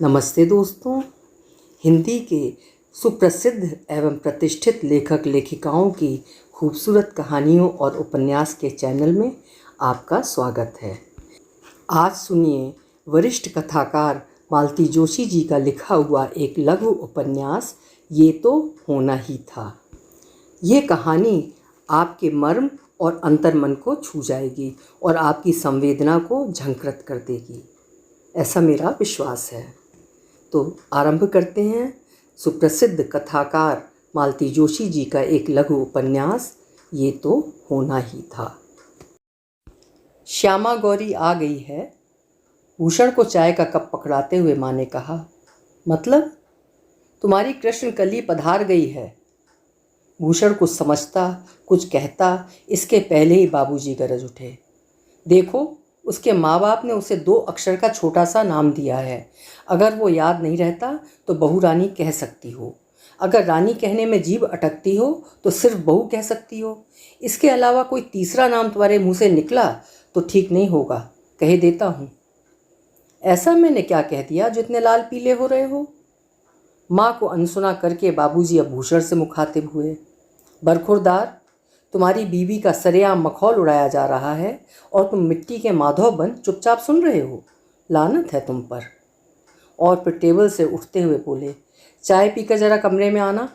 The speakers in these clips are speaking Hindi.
नमस्ते दोस्तों। हिंदी के सुप्रसिद्ध एवं प्रतिष्ठित लेखक लेखिकाओं की खूबसूरत कहानियों और उपन्यास के चैनल में आपका स्वागत है। आज सुनिए वरिष्ठ कथाकार मालती जोशी जी का लिखा हुआ एक लघु उपन्यास ये तो होना ही था। ये कहानी आपके मर्म और अंतर्मन को छू जाएगी और आपकी संवेदना को झंकृत कर देगी, ऐसा मेरा विश्वास है। तो आरंभ करते हैं सुप्रसिद्ध कथाकार मालती जोशी जी का एक लघु उपन्यास ये तो होना ही था। श्यामा गौरी आ गई है। भूषण को चाय का कप पकड़ाते हुए माँ ने कहा, मतलब तुम्हारी कृष्ण कली पधार गई है। भूषण कुछ समझता कुछ कहता इसके पहले ही बाबूजी गरज उठे। देखो, उसके माँ बाप ने उसे 2 अक्षर का छोटा सा नाम दिया है। अगर वो याद नहीं रहता तो बहू रानी कह सकती हो। अगर रानी कहने में जीभ अटकती हो तो सिर्फ बहू कह सकती हो। इसके अलावा कोई तीसरा नाम तुम्हारे मुंह से निकला तो ठीक नहीं होगा, कह देता हूँ। ऐसा मैंने क्या कह दिया जो इतने लाल पीले हो रहे हो? माँ को अनसुना करके बाबूजी अब भूषण से मुखातिब हुए। बरखुरदार, तुम्हारी बीवी का सरेआम मखौल उड़ाया जा रहा है और तुम मिट्टी के माधव बन चुपचाप सुन रहे हो। लानत है तुम पर। और फिर टेबल से उठते हुए बोले, चाय पीकर जरा कमरे में आना।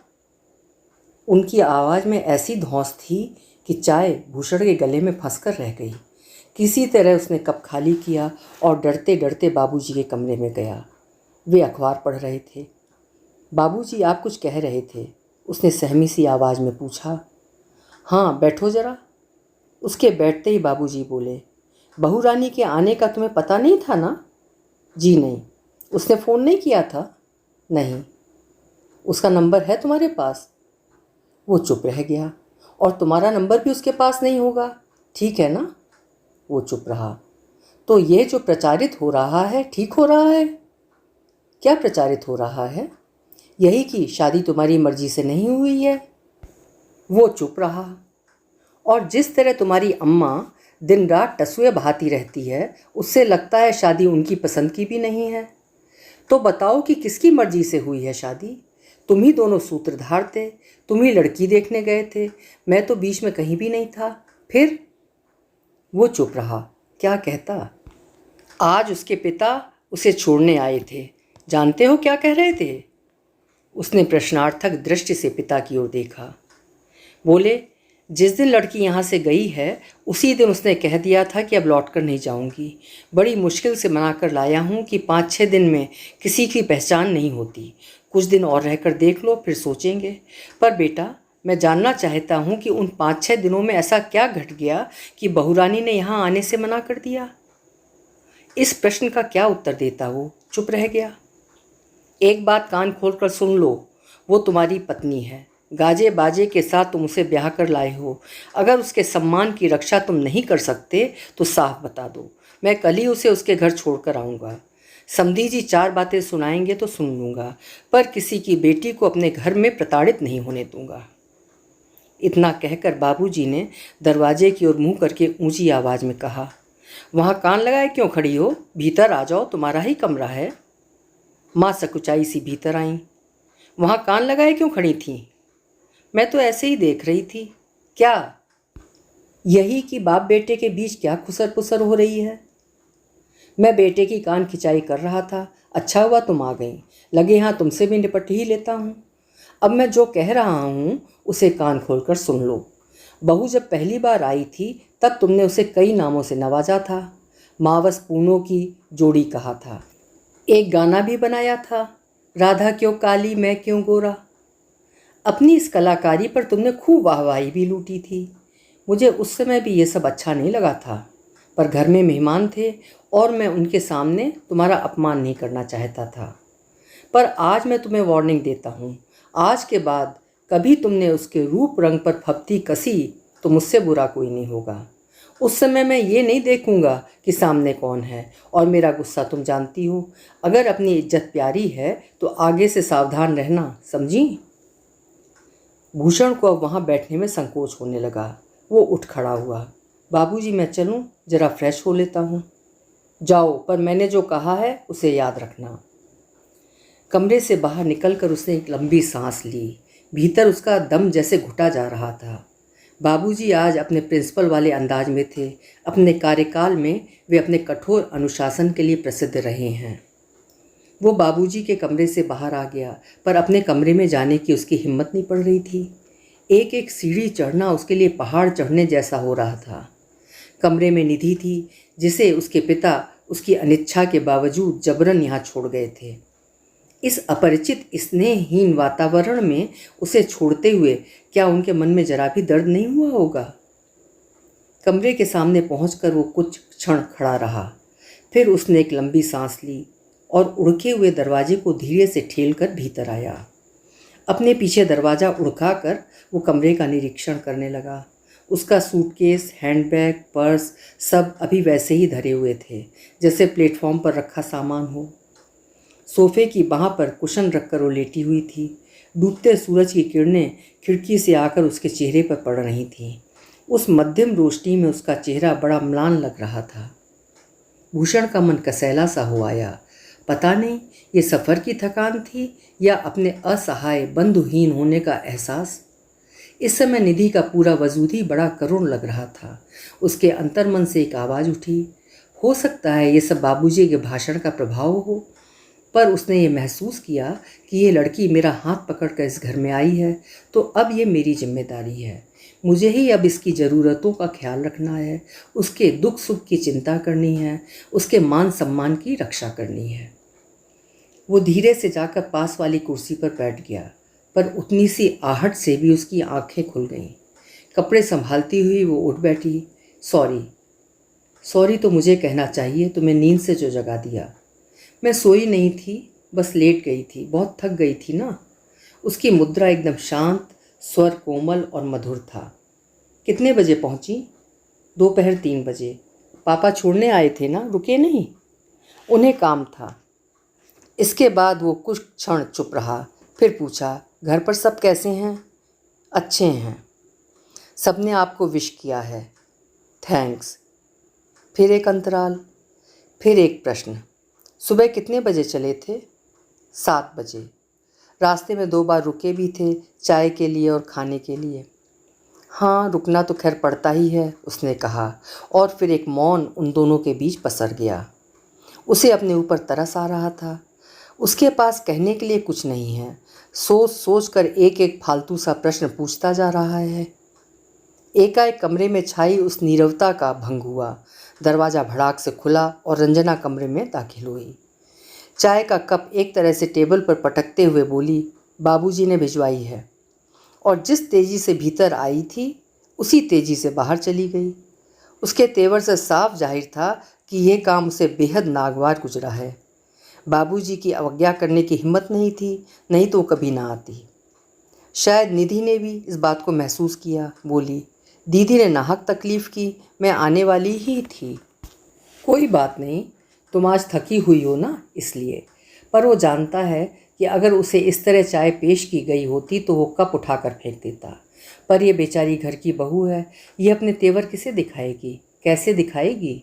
उनकी आवाज़ में ऐसी धौंस थी कि चाय भूषण के गले में फंसकर रह गई। किसी तरह उसने कप खाली किया और डरते डरते बाबूजी के कमरे में गया। वे अखबार पढ़ रहे थे। बाबूजी, आप कुछ कह रहे थे? उसने सहमी सी आवाज़ में पूछा। हाँ, बैठो ज़रा। उसके बैठते ही बाबूजी बोले, बहू रानी के आने का तुम्हें पता नहीं था ना? जी नहीं। उसने फ़ोन नहीं किया था? नहीं। उसका नंबर है तुम्हारे पास? वो चुप रह गया। और तुम्हारा नंबर भी उसके पास नहीं होगा, ठीक है ना? वो चुप रहा। तो ये जो प्रचारित हो रहा है ठीक हो रहा है? क्या प्रचारित हो रहा है? यही कि शादी तुम्हारी मर्जी से नहीं हुई है। वो चुप रहा। और जिस तरह तुम्हारी अम्मा दिन रात टसुए बहाती रहती है, उससे लगता है शादी उनकी पसंद की भी नहीं है। तो बताओ कि किसकी मर्जी से हुई है शादी? तुम ही दोनों सूत्रधार थे, तुम ही लड़की देखने गए थे, मैं तो बीच में कहीं भी नहीं था। फिर? वो चुप रहा। क्या कहता? आज उसके पिता उसे छोड़ने आए थे। जानते हो क्या कह रहे थे? उसने प्रश्नार्थक दृष्टि से पिता की ओर देखा। बोले, जिस दिन लड़की यहाँ से गई है उसी दिन उसने कह दिया था कि अब लौट कर नहीं जाऊँगी। बड़ी मुश्किल से मना कर लाया हूँ कि 5-6 दिन में किसी की पहचान नहीं होती। कुछ दिन और रहकर देख लो, फिर सोचेंगे। पर बेटा, मैं जानना चाहता हूँ कि उन 5-6 दिनों में ऐसा क्या घट गया कि बहू रानी ने यहाँ आने से मना कर दिया? इस प्रश्न का क्या उत्तर देता वो चुप रह गया। एक बात कान खोल कर सुन लो, वो तुम्हारी पत्नी है। गाजे बाजे के साथ तुम उसे ब्याह कर लाए हो। अगर उसके सम्मान की रक्षा तुम नहीं कर सकते तो साफ बता दो, मैं कल ही उसे उसके घर छोड़कर आऊँगा। समधी जी 4 बातें सुनाएंगे तो सुन लूँगा, पर किसी की बेटी को अपने घर में प्रताड़ित नहीं होने दूँगा। इतना कहकर बाबूजी ने दरवाजे की ओर मुँह करके ऊंची आवाज़ में कहा, वहाँ कान लगाए क्यों खड़ी हो? भीतर आ जाओ, तुम्हारा ही कमरा है। माँ सकुचाई सी भीतर आईं। वहाँ कान लगाए क्यों खड़ी थीं? मैं तो ऐसे ही देख रही थी। क्या? यही कि बाप बेटे के बीच क्या खुसर पुसर हो रही है? मैं बेटे की कान खिंचाई कर रहा था। अच्छा हुआ तुम आ गई। लगे हाँ तुमसे भी निपट ही लेता हूँ। अब मैं जो कह रहा हूँ उसे कान खोलकर सुन लो। बहू जब पहली बार आई थी तब तुमने उसे कई नामों से नवाजा था। मावस पूनों की जोड़ी कहा था। एक गाना भी बनाया था, राधा क्यों काली मैं क्यों गोरा। अपनी इस कलाकारी पर तुमने खूब वाहवाही भी लूटी थी। मुझे उस समय भी ये सब अच्छा नहीं लगा था, पर घर में मेहमान थे और मैं उनके सामने तुम्हारा अपमान नहीं करना चाहता था। पर आज मैं तुम्हें वार्निंग देता हूँ, आज के बाद कभी तुमने उसके रूप रंग पर फप्ती कसी तो मुझसे बुरा कोई नहीं होगा। उस समय मैं ये नहीं देखूंगा कि सामने कौन है, और मेरा गुस्सा तुम जानती हो। अगर अपनी इज्जत प्यारी है तो आगे से सावधान रहना, समझी? भूषण को अब वहाँ बैठने में संकोच होने लगा। वो उठ खड़ा हुआ। बाबूजी, मैं चलूँ? ज़रा फ्रेश हो लेता हूँ। जाओ, पर मैंने जो कहा है उसे याद रखना। कमरे से बाहर निकलकर उसने एक लंबी सांस ली। भीतर उसका दम जैसे घुटा जा रहा था। बाबूजी आज अपने प्रिंसिपल वाले अंदाज में थे। अपने कार्यकाल में वे अपने कठोर अनुशासन के लिए प्रसिद्ध रहे हैं। वो बाबूजी के कमरे से बाहर आ गया, पर अपने कमरे में जाने की उसकी हिम्मत नहीं पड़ रही थी। एक एक सीढ़ी चढ़ना उसके लिए पहाड़ चढ़ने जैसा हो रहा था। कमरे में निधि थी, जिसे उसके पिता उसकी अनिच्छा के बावजूद जबरन यहाँ छोड़ गए थे। इस अपरिचित स्नेहहीन वातावरण में उसे छोड़ते हुए क्या उनके मन में जरा भी दर्द नहीं हुआ होगा? कमरे के सामने पहुंचकर वो कुछ क्षण खड़ा रहा। फिर उसने एक लंबी सांस ली और उड़के हुए दरवाजे को धीरे से ठेलकर भीतर आया। अपने पीछे दरवाज़ा उड़काकर वो कमरे का निरीक्षण करने लगा। उसका सूटकेस, हैंडबैग, पर्स सब अभी वैसे ही धरे हुए थे जैसे प्लेटफॉर्म पर रखा सामान हो। सोफे की बाह पर कुशन रखकर वो लेटी हुई थी। डूबते सूरज की किरणें खिड़की से आकर उसके चेहरे पर पड़ रही थीं। उस मध्यम रोशनी में उसका चेहरा बड़ा म्लान लग रहा था। भूषण का मन कसैला सा हो आया। पता नहीं ये सफ़र की थकान थी या अपने असहाय बंधुहीन होने का एहसास। इस समय निधि का पूरा वजूद ही बड़ा करुण लग रहा था। उसके अंतर्मन से एक आवाज़ उठी, हो सकता है ये सब बाबूजी के भाषण का प्रभाव हो, पर उसने ये महसूस किया कि ये लड़की मेरा हाथ पकड़कर इस घर में आई है तो अब ये मेरी जिम्मेदारी है। मुझे ही अब इसकी ज़रूरतों का ख्याल रखना है, उसके दुख सुख की चिंता करनी है, उसके मान सम्मान की रक्षा करनी है। वो धीरे से जाकर पास वाली कुर्सी पर बैठ गया, पर उतनी सी आहट से भी उसकी आंखें खुल गईं। कपड़े संभालती हुई वो उठ बैठी। सॉरी तो मुझे कहना चाहिए, तुम्हें नींद से जो जगा दिया। मैं सोई नहीं थी, बस लेट गई थी, बहुत थक गई थी ना। उसकी मुद्रा एकदम शांत, स्वर कोमल और मधुर था। कितने बजे पहुंची? दोपहर 3 बजे। पापा छोड़ने आए थे ना, रुके नहीं? उन्हें काम था। इसके बाद वो कुछ क्षण चुप रहा, फिर पूछा, घर पर सब कैसे हैं? अच्छे हैं। सबने आपको विश किया है। थैंक्स। फिर एक अंतराल, फिर एक प्रश्न। सुबह कितने बजे चले थे? 7 बजे। रास्ते में 2 बार रुके भी थे, चाय के लिए और खाने के लिए। हाँ, रुकना तो खैर पड़ता ही है, उसने कहा, और फिर एक मौन उन दोनों के बीच पसर गया। उसे अपने ऊपर तरस आ रहा था। उसके पास कहने के लिए कुछ नहीं है। सोच सोच कर एक एक फालतू सा प्रश्न पूछता जा रहा है। एकाएक कमरे में छाई उस नीरवता का भंग हुआ। दरवाज़ा भड़ाक से खुला और रंजना कमरे में दाखिल हुई। चाय का कप एक तरह से टेबल पर पटकते हुए बोली, बाबूजी ने भिजवाई है। और जिस तेज़ी से भीतर आई थी उसी तेज़ी से बाहर चली गई। उसके तेवर से साफ जाहिर था कि यह काम उसे बेहद नागवार गुजरा है। बाबूजी की अवज्ञा करने की हिम्मत नहीं थी, नहीं तो कभी ना आती। शायद निधि ने भी इस बात को महसूस किया। बोली, दीदी ने नाहक तकलीफ़ की, मैं आने वाली ही थी। कोई बात नहीं, तुम आज थकी हुई हो ना, इसलिए। पर वो जानता है कि अगर उसे इस तरह चाय पेश की गई होती तो वो कप उठाकर फेंक देता। पर ये बेचारी घर की बहू है, ये अपने तेवर किसे दिखाएगी, कैसे दिखाएगी?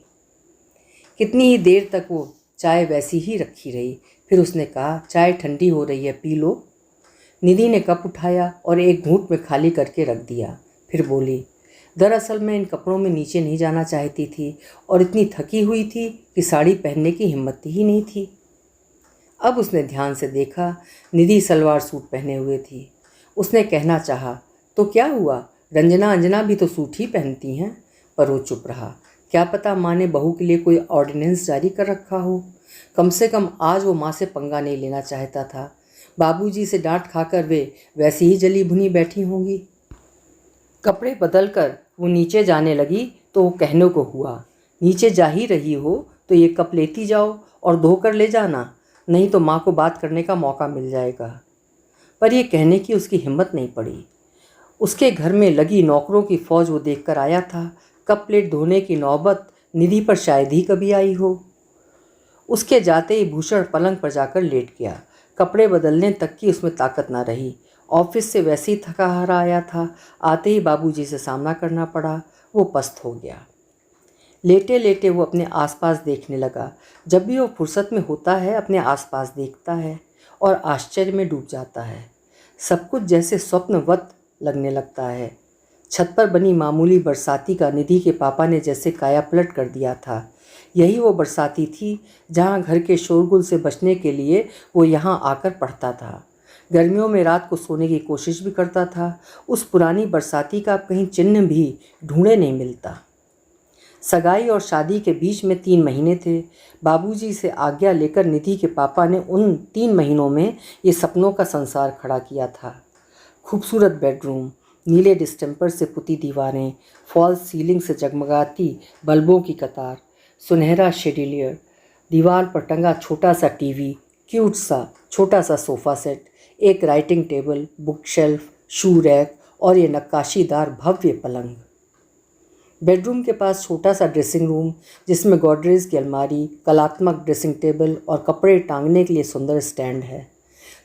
कितनी ही देर तक वो चाय वैसी ही रखी रही। फिर उसने कहा, चाय ठंडी हो रही है, पी लो। निधि ने कप उठाया और एक घूंट में खाली करके रख दिया। फिर बोली, दरअसल मैं इन कपड़ों में नीचे नहीं जाना चाहती थी और इतनी थकी हुई थी कि साड़ी पहनने की हिम्मत ही नहीं थी। अब उसने ध्यान से देखा, निधि सलवार सूट पहने हुए थी। उसने कहना चाहा, तो क्या हुआ, रंजना अंजना भी तो सूट ही पहनती हैं, पर वो चुप रहा। क्या पता माँ ने बहू के लिए कोई ऑर्डिनेंस जारी कर रखा हो। कम से कम आज वो माँ से पंगा नहीं लेना चाहता था। बाबूजी से डांट खाकर वे वैसी ही जली भुनी बैठी होंगी। कपड़े बदलकर वो नीचे जाने लगी तो वो कहने को हुआ, नीचे जा ही रही हो तो ये कप लेती जाओ और धोकर ले जाना, नहीं तो माँ को बात करने का मौका मिल जाएगा। पर यह कहने की उसकी हिम्मत नहीं पड़ी। उसके घर में लगी नौकरों की फौज वो देखकर आया था। कप प्लेट धोने की नौबत निधि पर शायद ही कभी आई हो। उसके जाते ही भूषण पलंग पर जाकर लेट गया। कपड़े बदलने तक की उसमें ताकत ना रही। ऑफिस से वैसे ही थका हारा आया था, आते ही बाबूजी से सामना करना पड़ा। वो पस्त हो गया। लेटे लेटे वो अपने आसपास देखने लगा। जब भी वो फुर्सत में होता है अपने आसपास देखता है और आश्चर्य में डूब जाता है। सब कुछ जैसे स्वप्नवत लगने लगता है। छत पर बनी मामूली बरसाती का निधि के पापा ने जैसे कायापलट कर दिया था। यही वो बरसाती थी जहाँ घर के शोरगुल से बचने के लिए वो यहाँ आकर पढ़ता था। गर्मियों में रात को सोने की कोशिश भी करता था। उस पुरानी बरसाती का अब कहीं चिन्ह भी ढूंढे नहीं मिलता। सगाई और शादी के बीच में 3 महीने थे। बाबूजी से आज्ञा लेकर निधि के पापा ने उन 3 महीनों में ये सपनों का संसार खड़ा किया था। खूबसूरत बेडरूम, नीले डिस्टेम्पर से पुती दीवारें, फॉल्स सीलिंग से जगमगाती बल्बों की कतार, सुनहरा शेडिलियर, दीवार पर टंगा छोटा सा टीवी, क्यूट सा छोटा सा सोफ़ा सेट, एक writing table, book shelf, shoe rack और ये नक्काशीदार भव्य पलंग। बेडरूम के पास छोटा सा ड्रेसिंग रूम जिसमें गोदरेज की अलमारी, कलात्मक ड्रेसिंग टेबल और कपड़े टांगने के लिए सुंदर स्टैंड है।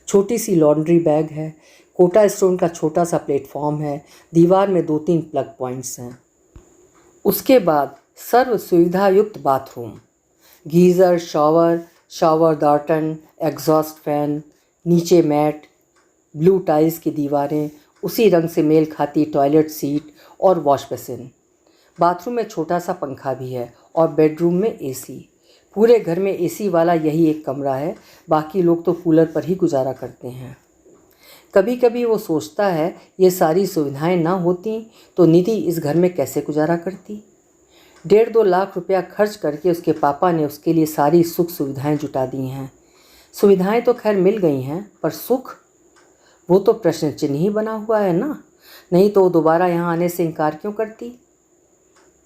छोटी सी लॉन्ड्री बैग है। कोटा स्टोन का छोटा सा प्लेटफॉर्म है। दीवार में 2-3 प्लग पॉइंट्स हैं। उसके बाद सर्व सुविधा युक्त बाथरूम, गीज़र, शावर दार्टन, एग्जॉस्ट फैन, नीचे मैट, ब्लू टाइल्स की दीवारें, उसी रंग से मेल खाती टॉयलेट सीट और वॉश बेसिन। बाथरूम में छोटा सा पंखा भी है और बेडरूम में एसी। पूरे घर में एसी वाला यही एक कमरा है। बाकी लोग तो कूलर पर ही गुजारा करते हैं। कभी कभी वो सोचता है ये सारी सुविधाएं ना होती तो निधि इस घर में कैसे गुजारा करती। 1.5-2 लाख रुपया खर्च करके उसके पापा ने उसके लिए सारी सुख सुविधाएं जुटा दी हैं। सुविधाएं तो खैर मिल गई हैं, पर सुख, वो तो प्रश्न चिन्ह ही बना हुआ है ना। नहीं तो वो दोबारा यहाँ आने से इनकार क्यों करती।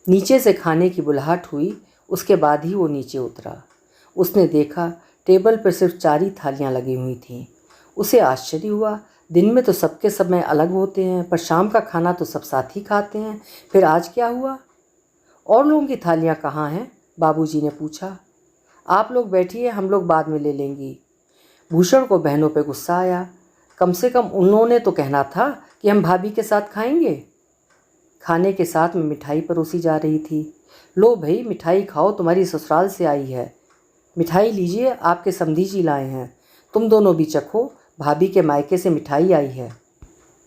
नीचे से खाने की बुलाहट हुई। उसके बाद ही वो नीचे उतरा। उसने देखा टेबल पर सिर्फ 4 ही थालियाँ लगी हुई थीं। उसे आश्चर्य हुआ। दिन में तो सबके समय अलग होते हैं, पर शाम का खाना तो सब साथ ही खाते हैं। फिर आज क्या हुआ? और लोगों की थालियाँ कहाँ हैं? बाबूजी ने पूछा। आप लोग बैठिए, हम लोग बाद में ले लेंगी। भूषण को बहनों पे गुस्सा आया। कम से कम उन्होंने तो कहना था कि हम भाभी के साथ खाएंगे। खाने के साथ में मिठाई परोसी जा रही थी। लो भाई, मिठाई खाओ, तुम्हारी ससुराल से आई है। मिठाई लीजिए, आपके समधी जी लाए हैं। तुम दोनों भी चखो, भाभी के मायके से मिठाई आई है।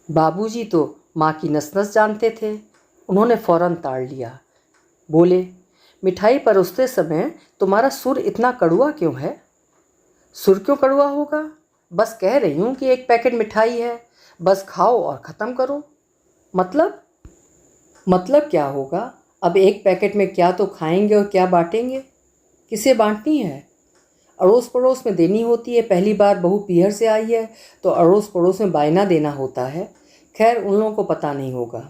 बाबूजी तो माँ की नस नस जानते थे। उन्होंने फ़ौरन ताड़ लिया। बोले, मिठाई परोसते समय तुम्हारा सुर इतना कड़वा क्यों है? सुर क्यों कड़वा होगा? बस कह रही हूँ कि एक पैकेट मिठाई है, बस खाओ और ख़त्म करो। मतलब क्या होगा? अब एक पैकेट में क्या तो खाएंगे और क्या बांटेंगे? किसे बांटनी है? अड़ोस पड़ोस में देनी होती है। पहली बार बहू पीहर से आई है तो अड़ोस पड़ोस में बायना देना होता है। खैर, उन लोगों को पता नहीं होगा।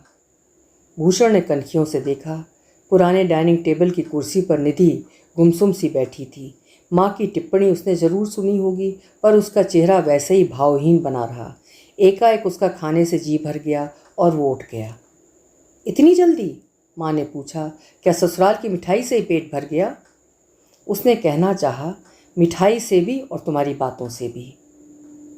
भूषण ने कनखियों से देखा। पुराने डाइनिंग टेबल की कुर्सी पर निधि गुमसुम सी बैठी थी। माँ की टिप्पणी उसने ज़रूर सुनी होगी, पर उसका चेहरा वैसे ही भावहीन बना रहा। एकाएक उसका खाने से जी भर गया और वो उठ गया। इतनी जल्दी? माँ ने पूछा। क्या ससुराल की मिठाई से ही पेट भर गया? उसने कहना चाहा, मिठाई से भी और तुम्हारी बातों से भी,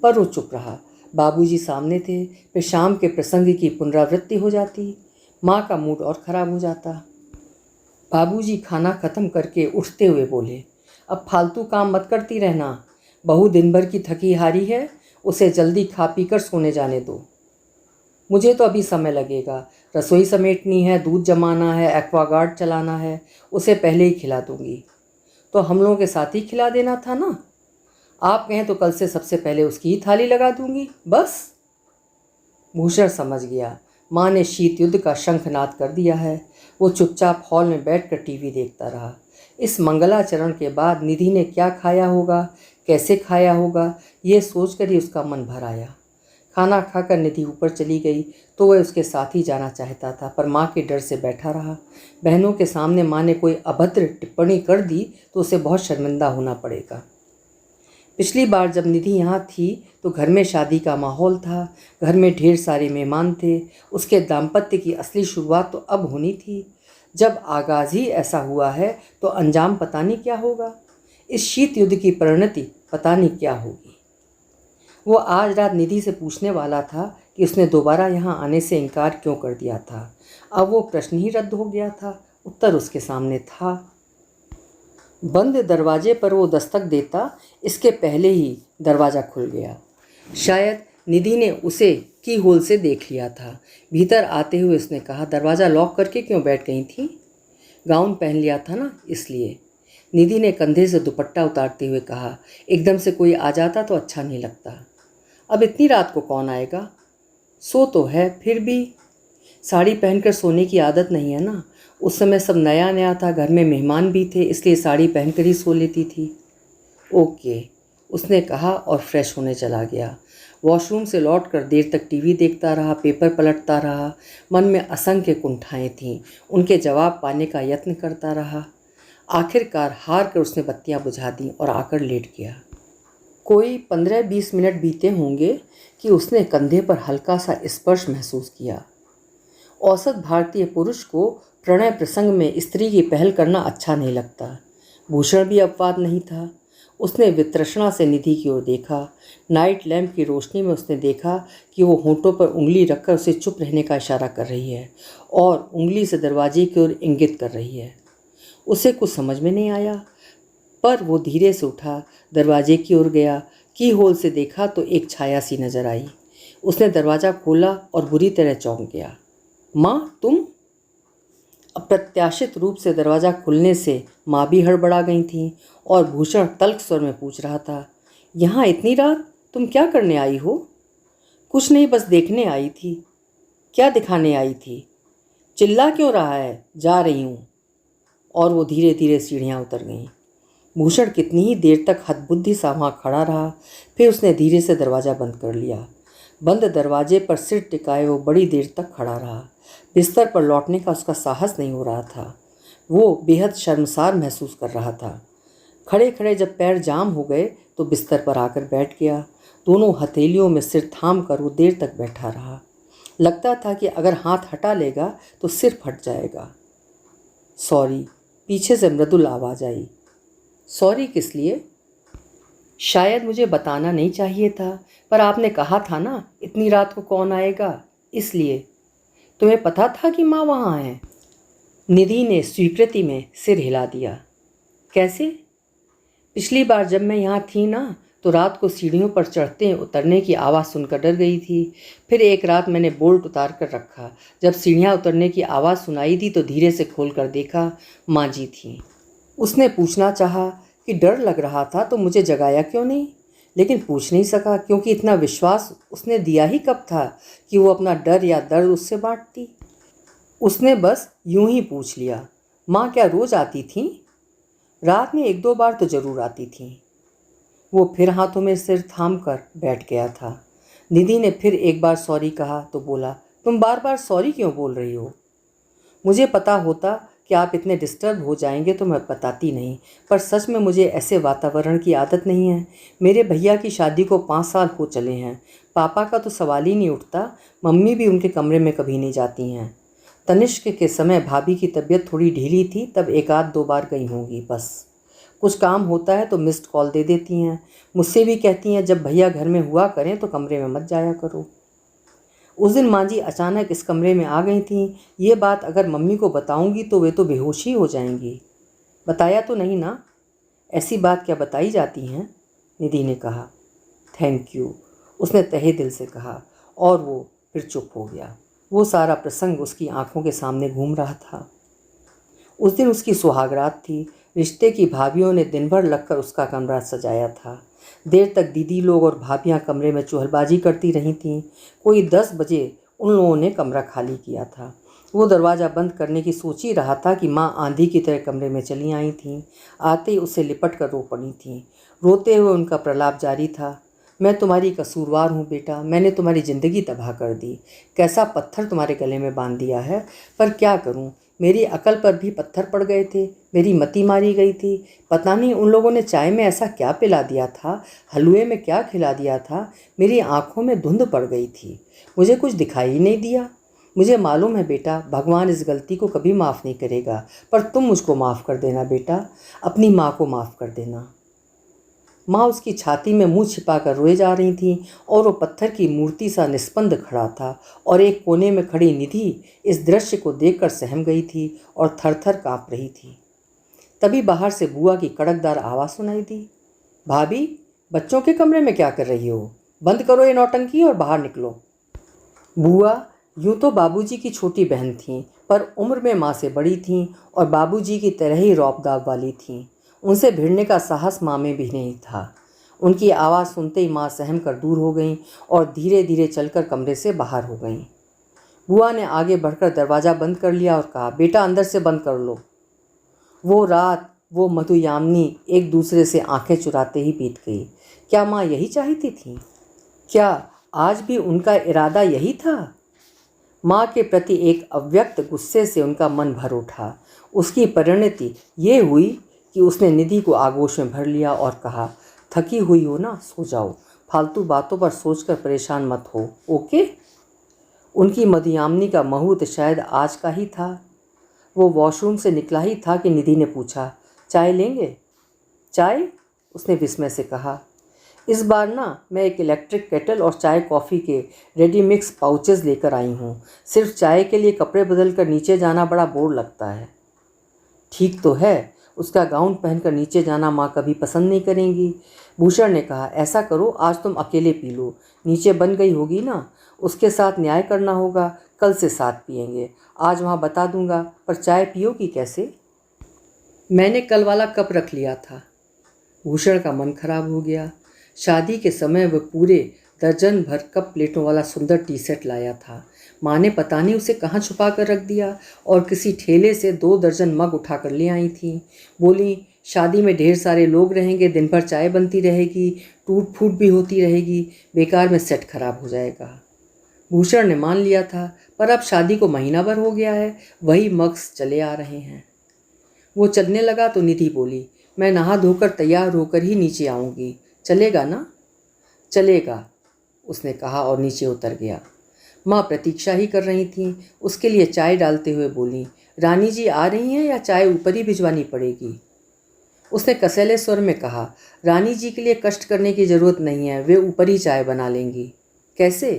पर वो चुप रहा। बाबूजी सामने थे। फिर शाम के प्रसंग की पुनरावृत्ति हो जाती। माँ का मूड और ख़राब हो जाता। बाबूजी खाना ख़त्म करके उठते हुए बोले, अब फालतू काम मत करती रहना। बहू दिन भर की थकी हारी है, उसे जल्दी खा पी कर सोने जाने दो। मुझे तो अभी समय लगेगा। रसोई समेटनी है, दूध जमाना है, एक्वागार्ड चलाना है। उसे पहले ही खिला दूंगी। तो हम लोगों के साथ ही खिला देना था ना। आप कहें तो कल से सबसे पहले उसकी ही थाली लगा दूंगी, बस। भूषण समझ गया। माँ ने शीत युद्ध का शंखनाद कर दिया है। वो चुपचाप हॉल में बैठकर टीवी देखता रहा। इस मंगलाचरण के बाद निधि ने क्या खाया होगा, कैसे खाया होगा, ये सोचकर ही उसका मन भर आया। खाना खाकर निधि ऊपर चली गई तो वह उसके साथ ही जाना चाहता था, पर माँ के डर से बैठा रहा। बहनों के सामने माँ ने कोई अभद्र टिप्पणी कर दी तो उसे बहुत शर्मिंदा होना पड़ेगा। पिछली बार जब निधि यहाँ थी तो घर में शादी का माहौल था। घर में ढेर सारे मेहमान थे। उसके दाम्पत्य की असली शुरुआत तो अब होनी थी। जब आगाज़ ही ऐसा हुआ है तो अंजाम पता नहीं क्या होगा। इस शीत युद्ध की परिणति पता नहीं क्या होगी। वो आज रात निधि से पूछने वाला था कि उसने दोबारा यहाँ आने से इनकार क्यों कर दिया था। अब वो प्रश्न ही रद्द हो गया था। उत्तर उसके सामने था। बंद दरवाजे पर वो दस्तक देता, इसके पहले ही दरवाज़ा खुल गया। शायद निधि ने उसे की होल से देख लिया था। भीतर आते हुए उसने कहा, दरवाज़ा लॉक करके क्यों बैठ गई थी? गाउन पहन लिया था ना, इसलिए। निधि ने कंधे से दुपट्टा उतारते हुए कहा, एकदम से कोई आ जाता तो अच्छा नहीं लगता। अब इतनी रात को कौन आएगा? सो तो है, फिर भी साड़ी पहनकर सोने की आदत नहीं है ना। उस समय सब नया नया था, घर में मेहमान भी थे, इसलिए साड़ी पहनकर ही सो लेती थी। ओके, उसने कहा और फ्रेश होने चला गया। वॉशरूम से लौटकर देर तक टीवी देखता रहा, पेपर पलटता रहा। मन में असंख्य कुंठाएं थीं, उनके जवाब पाने का यत्न करता रहा। आखिरकार हार कर उसने बत्तियां बुझा दी और आकर लेट गया। कोई 15-20 मिनट बीते होंगे कि उसने कंधे पर हल्का सा स्पर्श महसूस किया। औसत भारतीय पुरुष को प्रणय प्रसंग में स्त्री की पहल करना अच्छा नहीं लगता। भूषण भी अपवाद नहीं था। उसने वितृष्णा से निधि की ओर देखा। नाइट लैंप की रोशनी में उसने देखा कि वो होंठों पर उंगली रखकर उसे चुप रहने का इशारा कर रही है और उंगली से दरवाजे की ओर इंगित कर रही है। उसे कुछ समझ में नहीं आया, पर वो धीरे से उठा, दरवाजे की ओर गया। की होल से देखा तो एक छाया सी नजर आई। उसने दरवाज़ा खोला और बुरी तरह चौंक गया। माँ, तुम? अप्रत्याशित रूप से दरवाज़ा खुलने से माँ भी हड़बड़ा गई थीं और भूषण तल्ख स्वर में पूछ रहा था, यहाँ इतनी रात तुम क्या करने आई हो? कुछ नहीं, बस देखने आई थी। क्या दिखाने आई थी? चिल्ला क्यों रहा है? जा रही हूँ। और वो धीरे धीरे सीढ़ियाँ उतर गईं। भूषण कितनी ही देर तक हतबुद्धि सा वहाँ खड़ा रहा, फिर उसने धीरे से दरवाज़ा बंद कर लिया। बंद दरवाजे पर सिर टिकाए वो बड़ी देर तक खड़ा रहा। बिस्तर पर लौटने का उसका साहस नहीं हो रहा था। वो बेहद शर्मसार महसूस कर रहा था। खड़े खड़े जब पैर जाम हो गए तो बिस्तर पर आकर बैठ गया। दोनों हथेलियों में सिर थाम कर वो देर तक बैठा रहा। लगता था कि अगर हाथ हटा लेगा तो सिर फट जाएगा। सॉरी, पीछे से मृदुल आवाज़ आई। सॉरी किस लिए? शायद मुझे बताना नहीं चाहिए था, पर आपने कहा था ना इतनी रात को कौन आएगा, इसलिए। तुम्हें पता था कि माँ वहाँ है? निधि ने स्वीकृति में सिर हिला दिया। कैसे? पिछली बार जब मैं यहाँ थी ना, तो रात को सीढ़ियों पर चढ़ते उतरने की आवाज़ सुनकर डर गई थी। फिर एक रात मैंने बोल्ट उतार कर रखा। जब सीढ़ियाँ उतरने की आवाज़ सुनाई दी तो धीरे से खोल कर देखा, माँ जी थी। उसने पूछना चाहा कि डर लग रहा था तो मुझे जगाया क्यों नहीं, लेकिन पूछ नहीं सका क्योंकि इतना विश्वास उसने दिया ही कब था कि वो अपना डर या दर्द उससे बांटती। उसने बस यूं ही पूछ लिया, माँ क्या रोज़ आती थीं? रात में 1-2 बार तो ज़रूर आती थीं। वो फिर हाथों में सिर थाम कर बैठ गया था। निधि ने फिर एक बार सॉरी कहा तो बोला, तुम बार बार सॉरी क्यों बोल रही हो? मुझे पता होता कि आप इतने डिस्टर्ब हो जाएंगे तो मैं बताती नहीं, पर सच में मुझे ऐसे वातावरण की आदत नहीं है। मेरे भैया की शादी को 5 साल हो चले हैं। पापा का तो सवाल ही नहीं उठता। मम्मी भी उनके कमरे में कभी नहीं जाती हैं। तनिष्क के समय भाभी की तबीयत थोड़ी ढीली थी, तब 1-2 बार गई होंगी बस। कुछ काम होता है तो मिस्ड कॉल दे देती हैं। मुझसे भी कहती हैं जब भैया घर में हुआ करें तो कमरे में मत जाया करो। उस दिन माँ जी अचानक इस कमरे में आ गई थीं। ये बात अगर मम्मी को बताऊंगी तो वे तो बेहोश ही हो जाएंगी। बताया तो नहीं ना? ऐसी बात क्या बताई जाती हैं? निधि ने कहा। थैंक यू, उसने तहे दिल से कहा और वो फिर चुप हो गया। वो सारा प्रसंग उसकी आंखों के सामने घूम रहा था। उस दिन उसकी सुहागरात थी। रिश्ते की भाभियों ने दिन भर लगकर उसका कमरा सजाया था। देर तक दीदी लोग और भाभियां कमरे में चुहलबाजी करती रही थीं। कोई 10 बजे उन लोगों ने कमरा खाली किया था। वो दरवाज़ा बंद करने की सोच ही रहा था कि माँ आंधी की तरह कमरे में चली आई थीं। आते ही उसे लिपट कर रो पड़ी थीं। रोते हुए उनका प्रलाप जारी था। मैं तुम्हारी कसूरवार हूँ बेटा, मैंने तुम्हारी ज़िंदगी तबाह कर दी। कैसा पत्थर तुम्हारे गले में बांध दिया है, पर क्या करूँ, मेरी अकल पर भी पत्थर पड़ गए थे। मेरी मति मारी गई थी। पता नहीं उन लोगों ने चाय में ऐसा क्या पिला दिया था, हलवे में क्या खिला दिया था। मेरी आंखों में धुंध पड़ गई थी, मुझे कुछ दिखाई ही नहीं दिया। मुझे मालूम है बेटा, भगवान इस गलती को कभी माफ़ नहीं करेगा, पर तुम मुझको माफ़ कर देना बेटा, अपनी माँ को माफ़ कर देना। माँ उसकी छाती में मुंह छिपाकर रोए जा रही थी और वो पत्थर की मूर्ति सा निस्पंद खड़ा था और एक कोने में खड़ी निधि इस दृश्य को देखकर सहम गई थी और थर थर काँप रही थी। तभी बाहर से बुआ की कड़कदार आवाज़ सुनाई दी। भाभी, बच्चों के कमरे में क्या कर रही हो? बंद करो ये नौटंकी और बाहर निकलो। बुआ यूं तो बाबूजी की छोटी बहन थीं, पर उम्र में माँ से बड़ी थीं और बाबूजी की तरह ही रौब-दाब वाली थीं। उनसे भिड़ने का साहस माँ में भी नहीं था। उनकी आवाज़ सुनते ही माँ सहम कर दूर हो गईं और धीरे धीरे चलकर कमरे से बाहर हो गईं। बुआ ने आगे बढ़कर दरवाज़ा बंद कर लिया और कहा, बेटा अंदर से बंद कर लो। वो रात, वो मधुयामिनी एक दूसरे से आंखें चुराते ही बीत गई। क्या माँ यही चाहती थी? क्या आज भी उनका इरादा यही था? माँ के प्रति एक अव्यक्त गुस्से से उनका मन भर उठा। उसकी परिणति ये हुई कि उसने निधि को आगोश में भर लिया और कहा, थकी हुई हो ना, सो जाओ, फालतू बातों पर सोचकर परेशान मत हो, ओके? उनकी मधुयामिनी का मुहूर्त शायद आज का ही था। वो वॉशरूम से निकला ही था कि निधि ने पूछा, चाय लेंगे? चाय? उसने विस्मय से कहा। इस बार ना मैं एक इलेक्ट्रिक केटल और चाय कॉफ़ी के रेडी मिक्स पाउचेस लेकर आई हूँ। सिर्फ चाय के लिए कपड़े बदल कर नीचे जाना बड़ा बोर लगता है। ठीक तो है, उसका गाउन पहनकर नीचे जाना माँ कभी पसंद नहीं करेंगी। भूषण ने कहा, ऐसा करो, आज तुम अकेले पी लो, नीचे बन गई होगी ना, उसके साथ न्याय करना होगा, कल से साथ पियेंगे। आज वहाँ बता दूंगा, पर चाय पियोगी कैसे? मैंने कल वाला कप रख लिया था। भूषण का मन खराब हो गया। शादी के समय वह पूरे दर्जन भर कप प्लेटों वाला सुंदर टी सेट लाया था। माँ ने पता नहीं उसे कहाँ छुपा कर रख दिया और किसी ठेले से 2 दर्जन मग उठा कर ले आई थी। बोली, शादी में ढेर सारे लोग रहेंगे, दिन भर चाय बनती रहेगी, टूट फूट भी होती रहेगी, बेकार में सेट खराब हो जाएगा। भूषण ने मान लिया था, पर अब शादी को महीना भर हो गया है, वही मग्स चले आ रहे हैं। वो चलने लगा तो निधि बोली, मैं नहा धोकर तैयार होकर ही नीचे आऊँगी, चलेगा ना? चलेगा, उसने कहा और नीचे उतर गया। माँ प्रतीक्षा ही कर रही थीं। उसके लिए चाय डालते हुए बोली, रानी जी आ रही हैं या चाय ऊपर ही भिजवानी पड़ेगी? उसने कसैले स्वर में कहा, रानी जी के लिए कष्ट करने की ज़रूरत नहीं है, वे ऊपर ही चाय बना लेंगी। कैसे?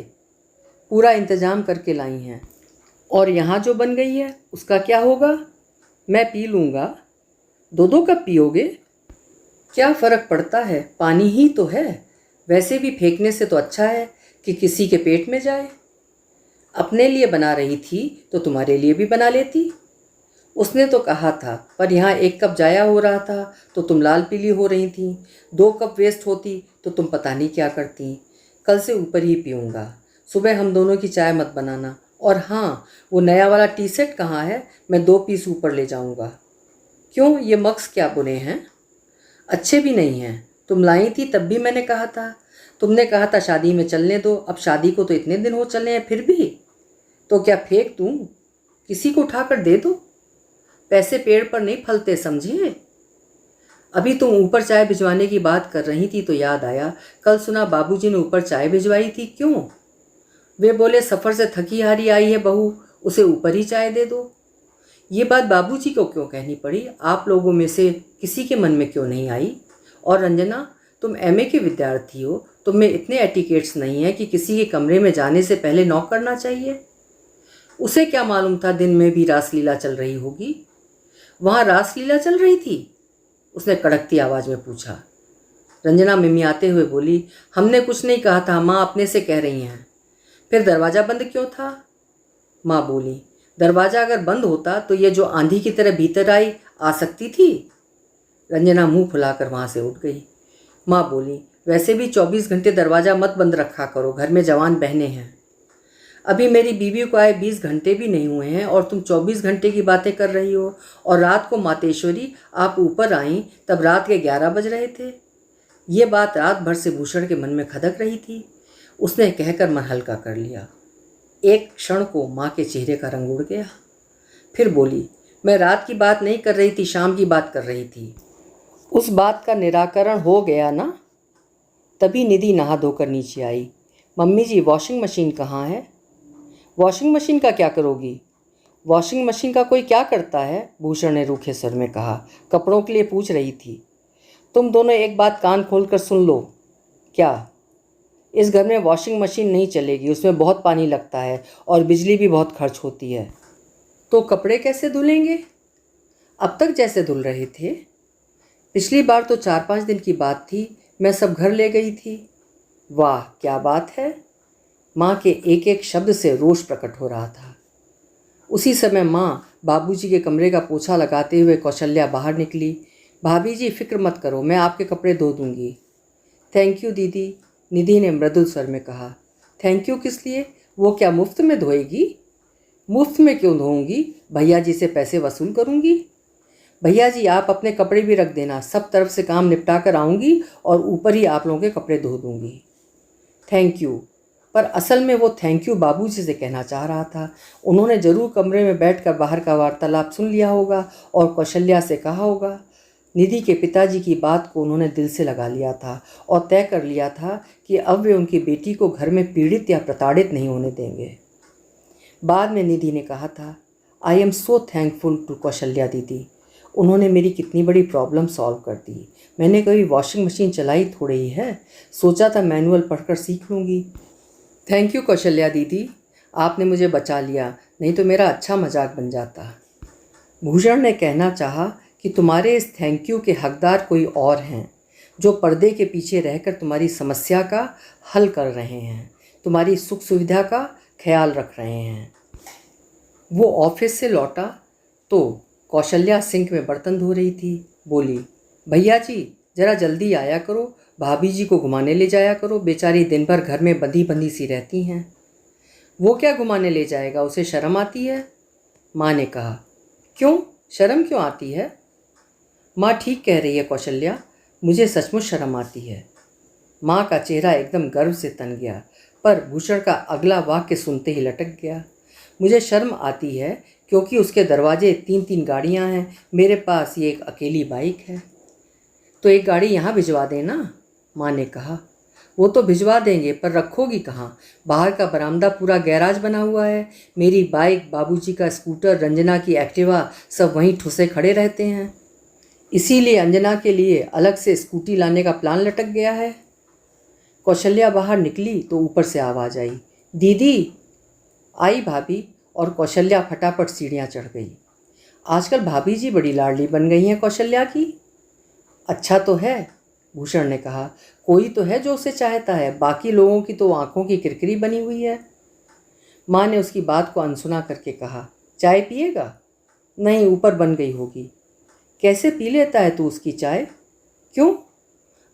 पूरा इंतजाम करके लाई हैं। और यहाँ जो बन गई है उसका क्या होगा? मैं पी लूँगा। 2-2 कप पियोगे? क्या फ़र्क पड़ता है, पानी ही तो है। वैसे भी फेंकने से तो अच्छा है कि किसी के पेट में जाए। अपने लिए बना रही थी तो तुम्हारे लिए भी बना लेती। उसने तो कहा था, पर यहाँ 1 कप जाया हो रहा था तो तुम लाल पीली हो रही थी। 2 कप वेस्ट होती तो तुम पता नहीं क्या करती। कल से ऊपर ही पीऊँगा। सुबह हम दोनों की चाय मत बनाना। और हाँ, वो नया वाला टी सेट कहाँ है? मैं 2 पीस ऊपर ले जाऊँगा। क्यों, ये मग्स क्या बुने हैं? अच्छे भी नहीं हैं। तुम लाई थी तब भी मैंने कहा था। तुमने कहा था शादी में चलने दो। अब शादी को तो इतने दिन हो चले हैं, फिर भी। तो क्या फेंक दूँ? किसी को उठाकर दे दो। पैसे पेड़ पर नहीं फलते, समझे? अभी तुम ऊपर चाय भिजवाने की बात कर रही थी तो याद आया, कल सुना बाबूजी ने ऊपर चाय भिजवाई थी। क्यों? वे बोले, सफ़र से थकी हारी आई है बहू, उसे ऊपर ही चाय दे दो। ये बात बाबूजी को क्यों कहनी पड़ी? आप लोगों में से किसी के मन में क्यों नहीं आई? और रंजना, तुम एमए के विद्यार्थी हो, तुम में इतने एटिकेट्स नहीं है कि किसी के कमरे में जाने से पहले नॉक करना चाहिए। उसे क्या मालूम था दिन में भी रासलीला चल रही होगी? वहाँ रासलीला चल रही थी? उसने कड़कती आवाज़ में पूछा। रंजना मिमियाते हुए बोली, हमने कुछ नहीं कहा था, माँ अपने से कह रही हैं। फिर दरवाज़ा बंद क्यों था? माँ बोली, दरवाज़ा अगर बंद होता तो ये जो आंधी की तरह भीतर आई आ सकती थी? रंजना मुंह फुलाकर वहाँ से उठ गई। माँ बोली, वैसे भी 24 घंटे दरवाज़ा मत बंद रखा करो, घर में जवान बहनें हैं। अभी मेरी बीवी को आए 20 घंटे भी नहीं हुए हैं और तुम 24 घंटे की बातें कर रही हो। और रात को मातेश्वरी आप ऊपर आईं तब रात के 11 बज रहे थे। ये बात रात भर से भूषण के मन में खदक रही थी। उसने कहकर मन हल्का कर लिया। एक क्षण को माँ के चेहरे का रंग उड़ गया। फिर बोली, मैं रात की बात नहीं कर रही थी, शाम की बात कर रही थी। उस बात का निराकरण हो गया ना? तभी निधि नहा धोकर नीचे आई। मम्मी जी, वॉशिंग मशीन कहाँ है? वॉशिंग मशीन का क्या करोगी? वॉशिंग मशीन का कोई क्या करता है? भूषण ने रूखे स्वर में कहा। कपड़ों के लिए पूछ रही थी। तुम दोनों एक बात कान खोलकर सुन लो। क्या? इस घर में वॉशिंग मशीन नहीं चलेगी, उसमें बहुत पानी लगता है और बिजली भी बहुत खर्च होती है। तो कपड़े कैसे धुलेंगे? अब तक जैसे धुल रहे थे। पिछली बार तो 4-5 दिन की बात थी, मैं सब घर ले गई थी। वाह क्या बात है। माँ के एक एक शब्द से रोष प्रकट हो रहा था। उसी समय माँ बाबूजी के कमरे का पोछा लगाते हुए कौशल्या बाहर निकली। भाभी जी फिक्र मत करो, मैं आपके कपड़े धो दूंगी। थैंक यू दीदी, निधि ने मृदुल स्वर में कहा। थैंक यू किस लिए? वो क्या मुफ्त में धोएगी? मुफ्त में क्यों धोऊंगी? भैया जी से पैसे वसूल करूंगी। भैया जी आप अपने कपड़े भी रख देना, सब तरफ से काम निपटा कर आऊँगी और ऊपर ही आप लोगों के कपड़े धो दूँगी। Thank you. पर असल में वो थैंक यू बाबूजी से कहना चाह रहा था। उन्होंने ज़रूर कमरे में बैठकर बाहर का वार्तालाप सुन लिया होगा और कौशल्या से कहा होगा। निधि के पिताजी की बात को उन्होंने दिल से लगा लिया था और तय कर लिया था कि अब वे उनकी बेटी को घर में पीड़ित या प्रताड़ित नहीं होने देंगे। बाद में निधि ने कहा था, I am so thankful to Kaushalya दीदी। उन्होंने मेरी कितनी बड़ी प्रॉब्लम सॉल्व कर दी। मैंने कभी वॉशिंग मशीन चलाई थोड़ी ही है, सोचा था मैनुअल पढ़कर सीख लूँगी। थैंक यू कौशल्या दीदी, आपने मुझे बचा लिया, नहीं तो मेरा अच्छा मजाक बन जाता। भूषण ने कहना चाहा कि तुम्हारे इस थैंक यू के हकदार कोई और हैं, जो पर्दे के पीछे रहकर तुम्हारी समस्या का हल कर रहे हैं, तुम्हारी सुख सुविधा का ख्याल रख रहे हैं। वो ऑफिस से लौटा तो कौशल्या सिंक में बर्तन धो रही थी। बोली, भैया जी ज़रा जल्दी आया करो, भाभी जी को घुमाने ले जाया करो, बेचारी दिन भर घर में बंधी बंधी सी रहती हैं। वो क्या घुमाने ले जाएगा, उसे शर्म आती है? माँ ने कहा। क्यों, शर्म क्यों आती है? माँ ठीक कह रही है कौशल्या, मुझे सचमुच शर्म आती है। माँ का चेहरा एकदम गर्व से तन गया, पर भूषण का अगला वाक्य सुनते ही लटक गया। मुझे शर्म आती है क्योंकि उसके दरवाजे 3-3 गाड़ियाँ हैं, मेरे पास ये एक अकेली बाइक है। तो एक गाड़ी यहाँ भिजवा देना, माँ ने कहा। वो तो भिजवा देंगे, पर रखोगी कहाँ? बाहर का बरामदा पूरा गैराज बना हुआ है। मेरी बाइक, बाबूजी का स्कूटर, रंजना की एक्टिवा सब वहीं ठुसे खड़े रहते हैं। इसीलिए अंजना के लिए अलग से स्कूटी लाने का प्लान लटक गया है। कौशल्या बाहर निकली तो ऊपर से आवाज़ आई, दीदी। आई भाभी, और कौशल्या फटाफट सीढ़ियाँ चढ़ गई। आजकल भाभी जी बड़ी लाडली बन गई हैं कौशल्या की। अच्छा तो है, भूषण ने कहा, कोई तो है जो उसे चाहता है, बाकी लोगों की तो आंखों की किरकिरी बनी हुई है। माँ ने उसकी बात को अनसुना करके कहा, चाय पिएगा? नहीं, ऊपर बन गई होगी। कैसे पी लेता है तू उसकी चाय? क्यों?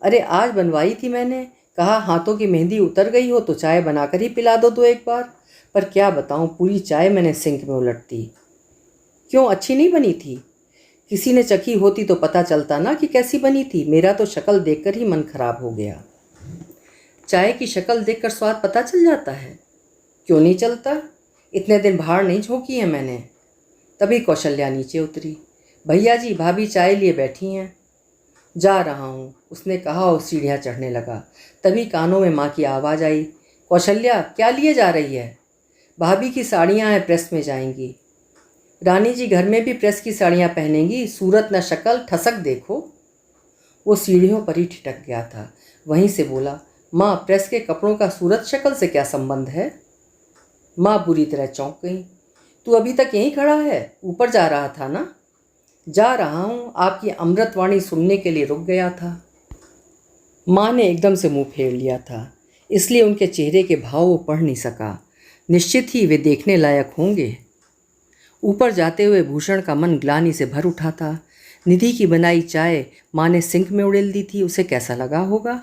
अरे आज बनवाई थी मैंने, कहा हाथों की मेहंदी उतर गई हो तो चाय बनाकर ही पिला दो एक बार। पर क्या बताऊं, पूरी चाय मैंने सिंक में उलट दी। क्यों, अच्छी नहीं बनी थी? किसी ने चखी होती तो पता चलता ना कि कैसी बनी थी। मेरा तो शक्ल देखकर ही मन खराब हो गया। चाय की शक्ल देखकर स्वाद पता चल जाता है? क्यों नहीं चलता? इतने दिन बाहर नहीं झोंकी है मैंने। तभी कौशल्या नीचे उतरी। भैया जी भाभी चाय लिए बैठी हैं। जा रहा हूँ, उसने कहा और सीढ़ियाँ चढ़ने लगा। तभी कानों में माँ की आवाज़ आई, कौशल्या क्या लिए जा रही है? भाभी की साड़ियाँ हैं, प्रेस में जाएंगी। रानी जी घर में भी प्रेस की साड़ियाँ पहनेंगी, सूरत न शक्ल, ठसक देखो। वो सीढ़ियों पर ही ठिठक गया था। वहीं से बोला, माँ प्रेस के कपड़ों का सूरत शक्ल से क्या संबंध है? माँ बुरी तरह चौंक गई। तू अभी तक यहीं खड़ा है, ऊपर जा रहा था ना? जा रहा हूँ, आपकी अमृतवाणी सुनने के लिए रुक गया था। माँ ने एकदम से मुंह फेर लिया था, इसलिए उनके चेहरे के भाव वो पढ़ नहीं सका। निश्चित ही वे देखने लायक होंगे। ऊपर जाते हुए भूषण का मन ग्लानि से भर उठा था। निधि की बनाई चाय माँ ने सिंक में उड़ेल दी थी, उसे कैसा लगा होगा?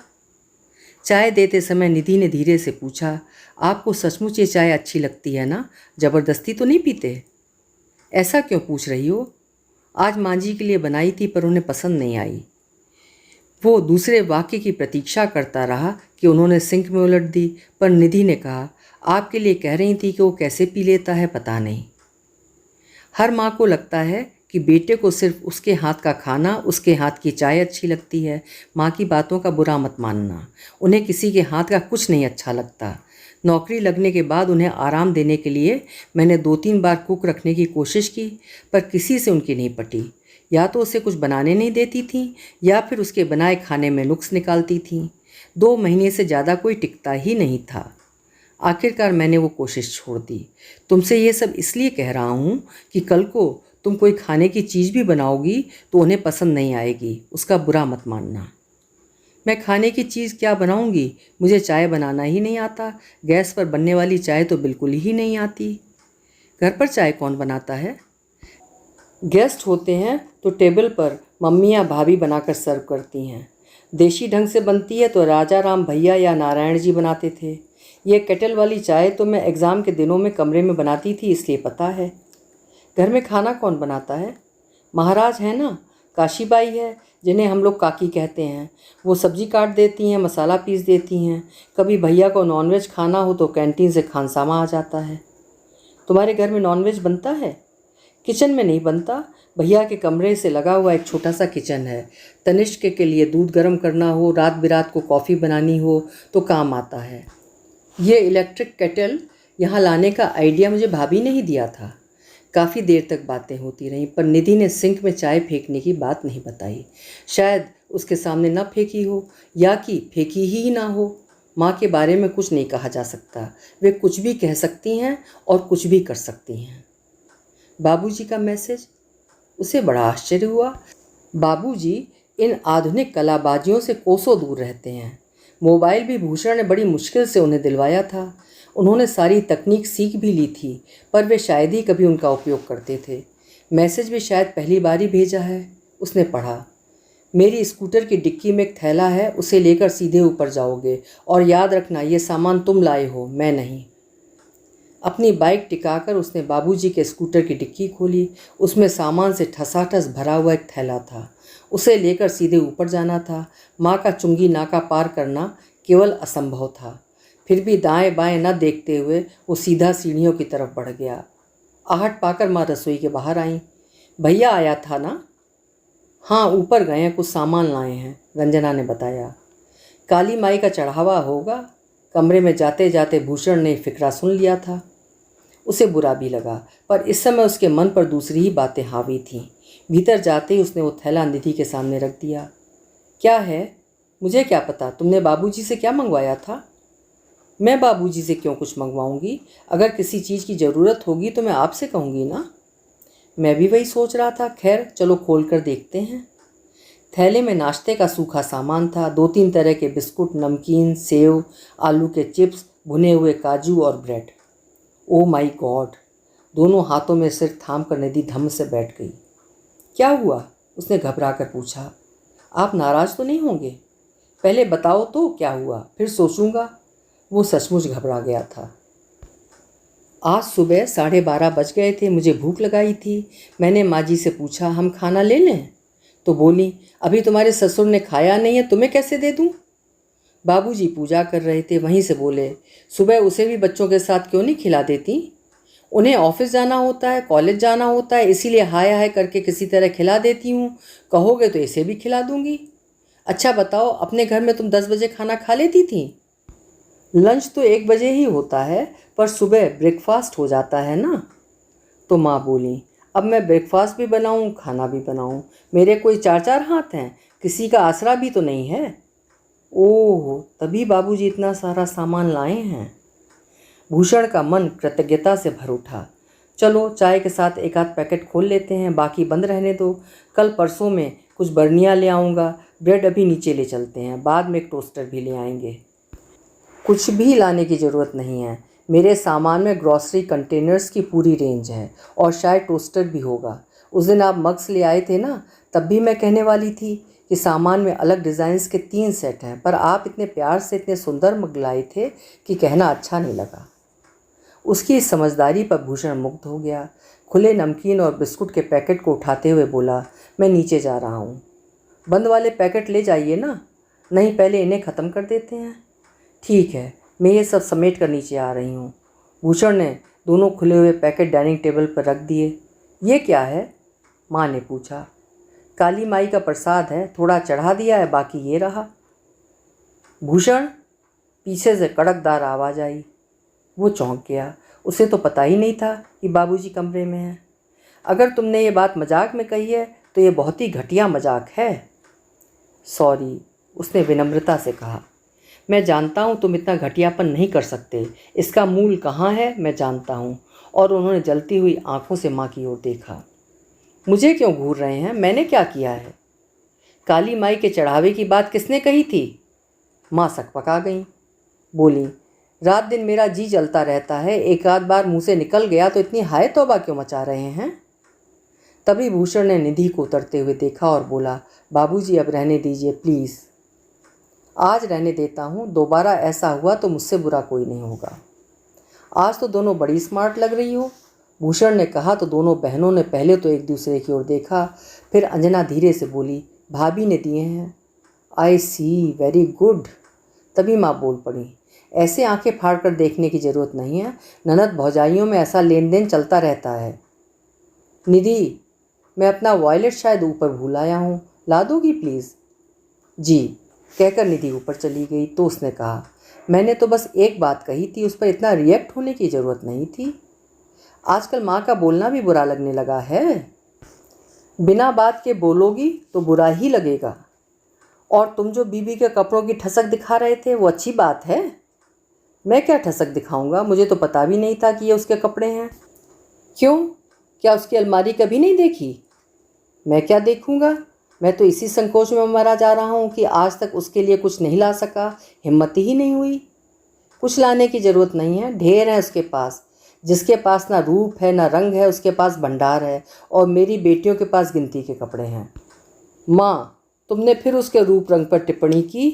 चाय देते समय निधि ने धीरे से पूछा, आपको सचमुच ये चाय अच्छी लगती है ना? ज़बरदस्ती तो नहीं पीते? ऐसा क्यों पूछ रही हो? आज माँ जी के लिए बनाई थी पर उन्हें पसंद नहीं आई। वो दूसरे वाक्य की प्रतीक्षा करता रहा कि उन्होंने सिंक में उलट दी, पर निधि ने कहा, आपके लिए कह रही थी कि वो कैसे पी लेता है पता नहीं। हर माँ को लगता है कि बेटे को सिर्फ उसके हाथ का खाना, उसके हाथ की चाय अच्छी लगती है। माँ की बातों का बुरा मत मानना, उन्हें किसी के हाथ का कुछ नहीं अच्छा लगता। नौकरी लगने के बाद उन्हें आराम देने के लिए मैंने 2-3 बार कुक रखने की कोशिश की, पर किसी से उनकी नहीं पटी। या तो उसे कुछ बनाने नहीं देती थी या फिर उसके बनाए खाने में नुक्स निकालती थी। 2 महीने से ज़्यादा कोई टिकता ही नहीं था। आखिरकार मैंने वो कोशिश छोड़ दी। तुमसे ये सब इसलिए कह रहा हूँ कि कल को तुम कोई खाने की चीज़ भी बनाओगी तो उन्हें पसंद नहीं आएगी, उसका बुरा मत मानना। मैं खाने की चीज़ क्या बनाऊंगी? मुझे चाय बनाना ही नहीं आता। गैस पर बनने वाली चाय तो बिल्कुल ही नहीं आती। घर पर चाय कौन बनाता है? गेस्ट होते हैं तो टेबल पर मम्मी या भाभी बनाकर सर्व करती हैं। देशी ढंग से बनती है तो राजा राम भैया या नारायण जी बनाते थे। ये केटल वाली चाय तो मैं एग्ज़ाम के दिनों में कमरे में बनाती थी, इसलिए पता है। घर में खाना कौन बनाता है? महाराज है ना, काशीबाई है, जिन्हें हम लोग काकी कहते हैं। वो सब्जी काट देती हैं, मसाला पीस देती हैं। कभी भैया को नॉनवेज खाना हो तो कैंटीन से खानसामा आ जाता है। तुम्हारे घर में नॉनवेज बनता है? किचन में नहीं बनता। भैया के कमरे से लगा हुआ एक छोटा सा किचन है। तनिष्क के लिए दूध गर्म करना हो, रात बिरात को कॉफ़ी बनानी हो तो काम आता है। ये इलेक्ट्रिक केटल यहाँ लाने का आइडिया मुझे भाभी ने ही दिया था। काफ़ी देर तक बातें होती रहीं, पर निधि ने सिंक में चाय फेंकने की बात नहीं बताई। शायद उसके सामने न फेंकी हो, या कि फेंकी ही ना हो। माँ के बारे में कुछ नहीं कहा जा सकता। वे कुछ भी कह सकती हैं और कुछ भी कर सकती हैं। बाबूजी का मैसेज? उसे बड़ा आश्चर्य हुआ। बाबूजी इन आधुनिक कलाबाजियों से कोसों दूर रहते हैं। मोबाइल भी भूषण ने बड़ी मुश्किल से उन्हें दिलवाया था। उन्होंने सारी तकनीक सीख भी ली थी, पर वे शायद ही कभी उनका उपयोग करते थे। मैसेज भी शायद पहली बार ही भेजा है। उसने पढ़ा, मेरी स्कूटर की डिक्की में एक थैला है, उसे लेकर सीधे ऊपर जाओगे और याद रखना ये सामान तुम लाए हो, मैं नहीं। अपनी बाइक टिकाकर उसने बाबूजी के स्कूटर की डिक्की खोली। उसमें सामान से ठसाठस भरा हुआ एक थैला था। उसे लेकर सीधे ऊपर जाना था। माँ का चुंगी नाका पार करना केवल असंभव था। फिर भी दाएं बाएं न देखते हुए वो सीधा सीढ़ियों की तरफ बढ़ गया। आहट पाकर माँ रसोई के बाहर आईं। भैया आया था ना? हाँ, ऊपर गए हैं, कुछ सामान लाए हैं, रंजना ने बताया। काली माई का चढ़ावा होगा। कमरे में जाते जाते भूषण ने फिक्रा सुन लिया था। उसे बुरा भी लगा, पर इस समय उसके मन पर दूसरी ही बातें हावी थीं। भीतर जाते ही उसने वो थैला निधि के सामने रख दिया। क्या है? मुझे क्या पता, तुमने बाबूजी से क्या मंगवाया था? मैं बाबूजी से क्यों कुछ मंगवाऊंगी? अगर किसी चीज़ की ज़रूरत होगी तो मैं आपसे कहूँगी ना। मैं भी वही सोच रहा था। खैर चलो खोल कर देखते हैं। थैले में नाश्ते का सूखा सामान था। 2-3 तरह के बिस्कुट, नमकीन, सेव, आलू के चिप्स, भुने हुए काजू और ब्रेड। Oh my God! दोनों हाथों में सिर थाम कर निधि धम्म से बैठ गई। क्या हुआ? उसने घबरा कर पूछा। आप नाराज़ तो नहीं होंगे? पहले बताओ तो क्या हुआ, फिर सोचूंगा। वो सचमुच घबरा गया था। आज सुबह 12:30 बज गए थे। मुझे भूख लगाई थी। मैंने माँ जी से पूछा, हम खाना ले लें? तो बोली, अभी तुम्हारे ससुर ने खाया नहीं है, तुम्हें कैसे दे दूँ? बाबूजी पूजा कर रहे थे, वहीं से बोले, सुबह उसे भी बच्चों के साथ क्यों नहीं खिला देती? उन्हें ऑफिस जाना होता है, कॉलेज जाना होता है, इसीलिए हाय हाय करके किसी तरह खिला देती हूँ। कहोगे तो इसे भी खिला दूँगी। अच्छा बताओ, अपने घर में तुम 10 बजे खाना खा लेती थी? लंच तो 1 बजे ही होता है, पर सुबह ब्रेकफास्ट हो जाता है ना। तो माँ बोली, अब मैं ब्रेकफास्ट भी बनाऊँ, खाना भी बनाऊँ? मेरे कोई 4-4 हाथ हैं, किसी का आसरा भी तो नहीं है। ओह, तभी बाबूजी इतना सारा सामान लाए हैं। भूषण का मन कृतज्ञता से भर उठा। चलो चाय के साथ एक आध पैकेट खोल लेते हैं, बाकी बंद रहने दो। कल परसों में कुछ बर्नियाँ ले आऊँगा। ब्रेड अभी नीचे ले चलते हैं, बाद में एक टोस्टर भी ले आएंगे। कुछ भी लाने की ज़रूरत नहीं है। मेरे सामान में ग्रॉसरी कंटेनर्स की पूरी रेंज है, और शायद टोस्टर भी होगा। उस दिन आप मग्स ले आए थे ना, तब भी मैं कहने वाली थी कि सामान में अलग डिज़ाइंस के 3 सेट हैं, पर आप इतने प्यार से इतने सुंदर मग लाए थे कि कहना अच्छा नहीं लगा। उसकी इस समझदारी पर भूषण मुग्ध हो गया। खुले नमकीन और बिस्कुट के पैकेट को उठाते हुए बोला, मैं नीचे जा रहा हूँ। बंद वाले पैकेट ले जाइए ना। नहीं, पहले इन्हें ख़त्म कर देते हैं। ठीक है, मैं ये सब समेट कर नीचे आ रही हूँ। भूषण ने दोनों खुले हुए पैकेट डाइनिंग टेबल पर रख दिए। ये क्या है? माँ ने पूछा। काली माई का प्रसाद है, थोड़ा चढ़ा दिया है, बाकी ये रहा। भूषण, पीछे से कड़कदार आवाज़ आई। वो चौंक गया। उसे तो पता ही नहीं था कि बाबूजी कमरे में हैं। अगर तुमने ये बात मजाक में कही है तो ये बहुत ही घटिया मजाक है। सॉरी, उसने विनम्रता से कहा। मैं जानता हूँ तुम इतना घटियापन नहीं कर सकते। इसका मूल कहाँ है मैं जानता हूँ। और उन्होंने जलती हुई आंखों से माँ की ओर देखा। मुझे क्यों घूर रहे हैं? मैंने क्या किया है? काली माई के चढ़ावे की बात किसने कही थी? माँ सकपका गई, बोली, रात दिन मेरा जी जलता रहता है, एक आध बार मुंह से निकल गया तो इतनी हाय तौबा क्यों मचा रहे हैं? तभी भूषण ने निधि को उतरते हुए देखा और बोला, बाबूजी अब रहने दीजिए प्लीज़। आज रहने देता हूँ, दोबारा ऐसा हुआ तो मुझसे बुरा कोई नहीं होगा। आज तो दोनों बड़ी स्मार्ट लग रही हो, भूषण ने कहा तो दोनों बहनों ने पहले तो एक दूसरे की ओर देखा, फिर अंजना धीरे से बोली, भाभी ने दिए हैं। आई सी, वेरी गुड। तभी माँ बोल पड़ी, ऐसे आंखें फाड़ कर देखने की ज़रूरत नहीं है, ननद भौजाइयों में ऐसा लेन देन चलता रहता है। निधि, मैं अपना वॉयलेट शायद ऊपर भूल आया हूँ, ला दोगी प्लीज़? जी, कहकर निधि ऊपर चली गई तो उसने कहा, मैंने तो बस एक बात कही थी, उस पर इतना रिएक्ट होने की ज़रूरत नहीं थी। आजकल माँ का बोलना भी बुरा लगने लगा है। बिना बात के बोलोगी तो बुरा ही लगेगा। और तुम जो बीबी के कपड़ों की ठसक दिखा रहे थे वो अच्छी बात है? मैं क्या ठसक दिखाऊंगा, मुझे तो पता भी नहीं था कि ये उसके कपड़े हैं। क्यों, क्या उसकी अलमारी कभी नहीं देखी? मैं क्या देखूंगा, मैं तो इसी संकोच में मरा जा रहा हूँ कि आज तक उसके लिए कुछ नहीं ला सका, हिम्मत ही नहीं हुई। कुछ लाने की ज़रूरत नहीं है, ढेर है उसके पास। जिसके पास ना रूप है ना रंग है, उसके पास भंडार है, और मेरी बेटियों के पास गिनती के कपड़े हैं। माँ, तुमने फिर उसके रूप रंग पर टिप्पणी की।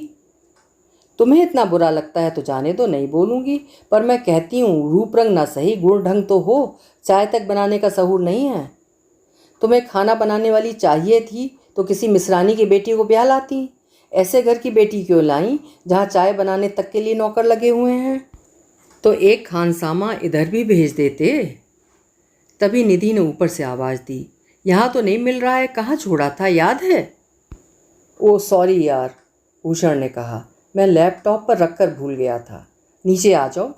तुम्हें इतना बुरा लगता है तो जाने दो, नहीं बोलूँगी, पर मैं कहती हूँ रूप रंग ना सही, गुण ढंग तो हो, चाय तक बनाने का सहूर नहीं है। तुम्हें खाना बनाने वाली चाहिए थी तो किसी मिसरानी की बेटी को ब्याह लाती। ऐसे घर की बेटी क्यों लाई जहाँ चाय बनाने तक के लिए नौकर लगे हुए हैं? तो एक खानसामा इधर भी भेज देते। तभी निधि ने ऊपर से आवाज़ दी, यहाँ तो नहीं मिल रहा है, कहाँ छोड़ा था, याद है? ओ सॉरी यार, भूषण ने कहा, मैं लैपटॉप पर रख कर भूल गया था। नीचे आ जाओ।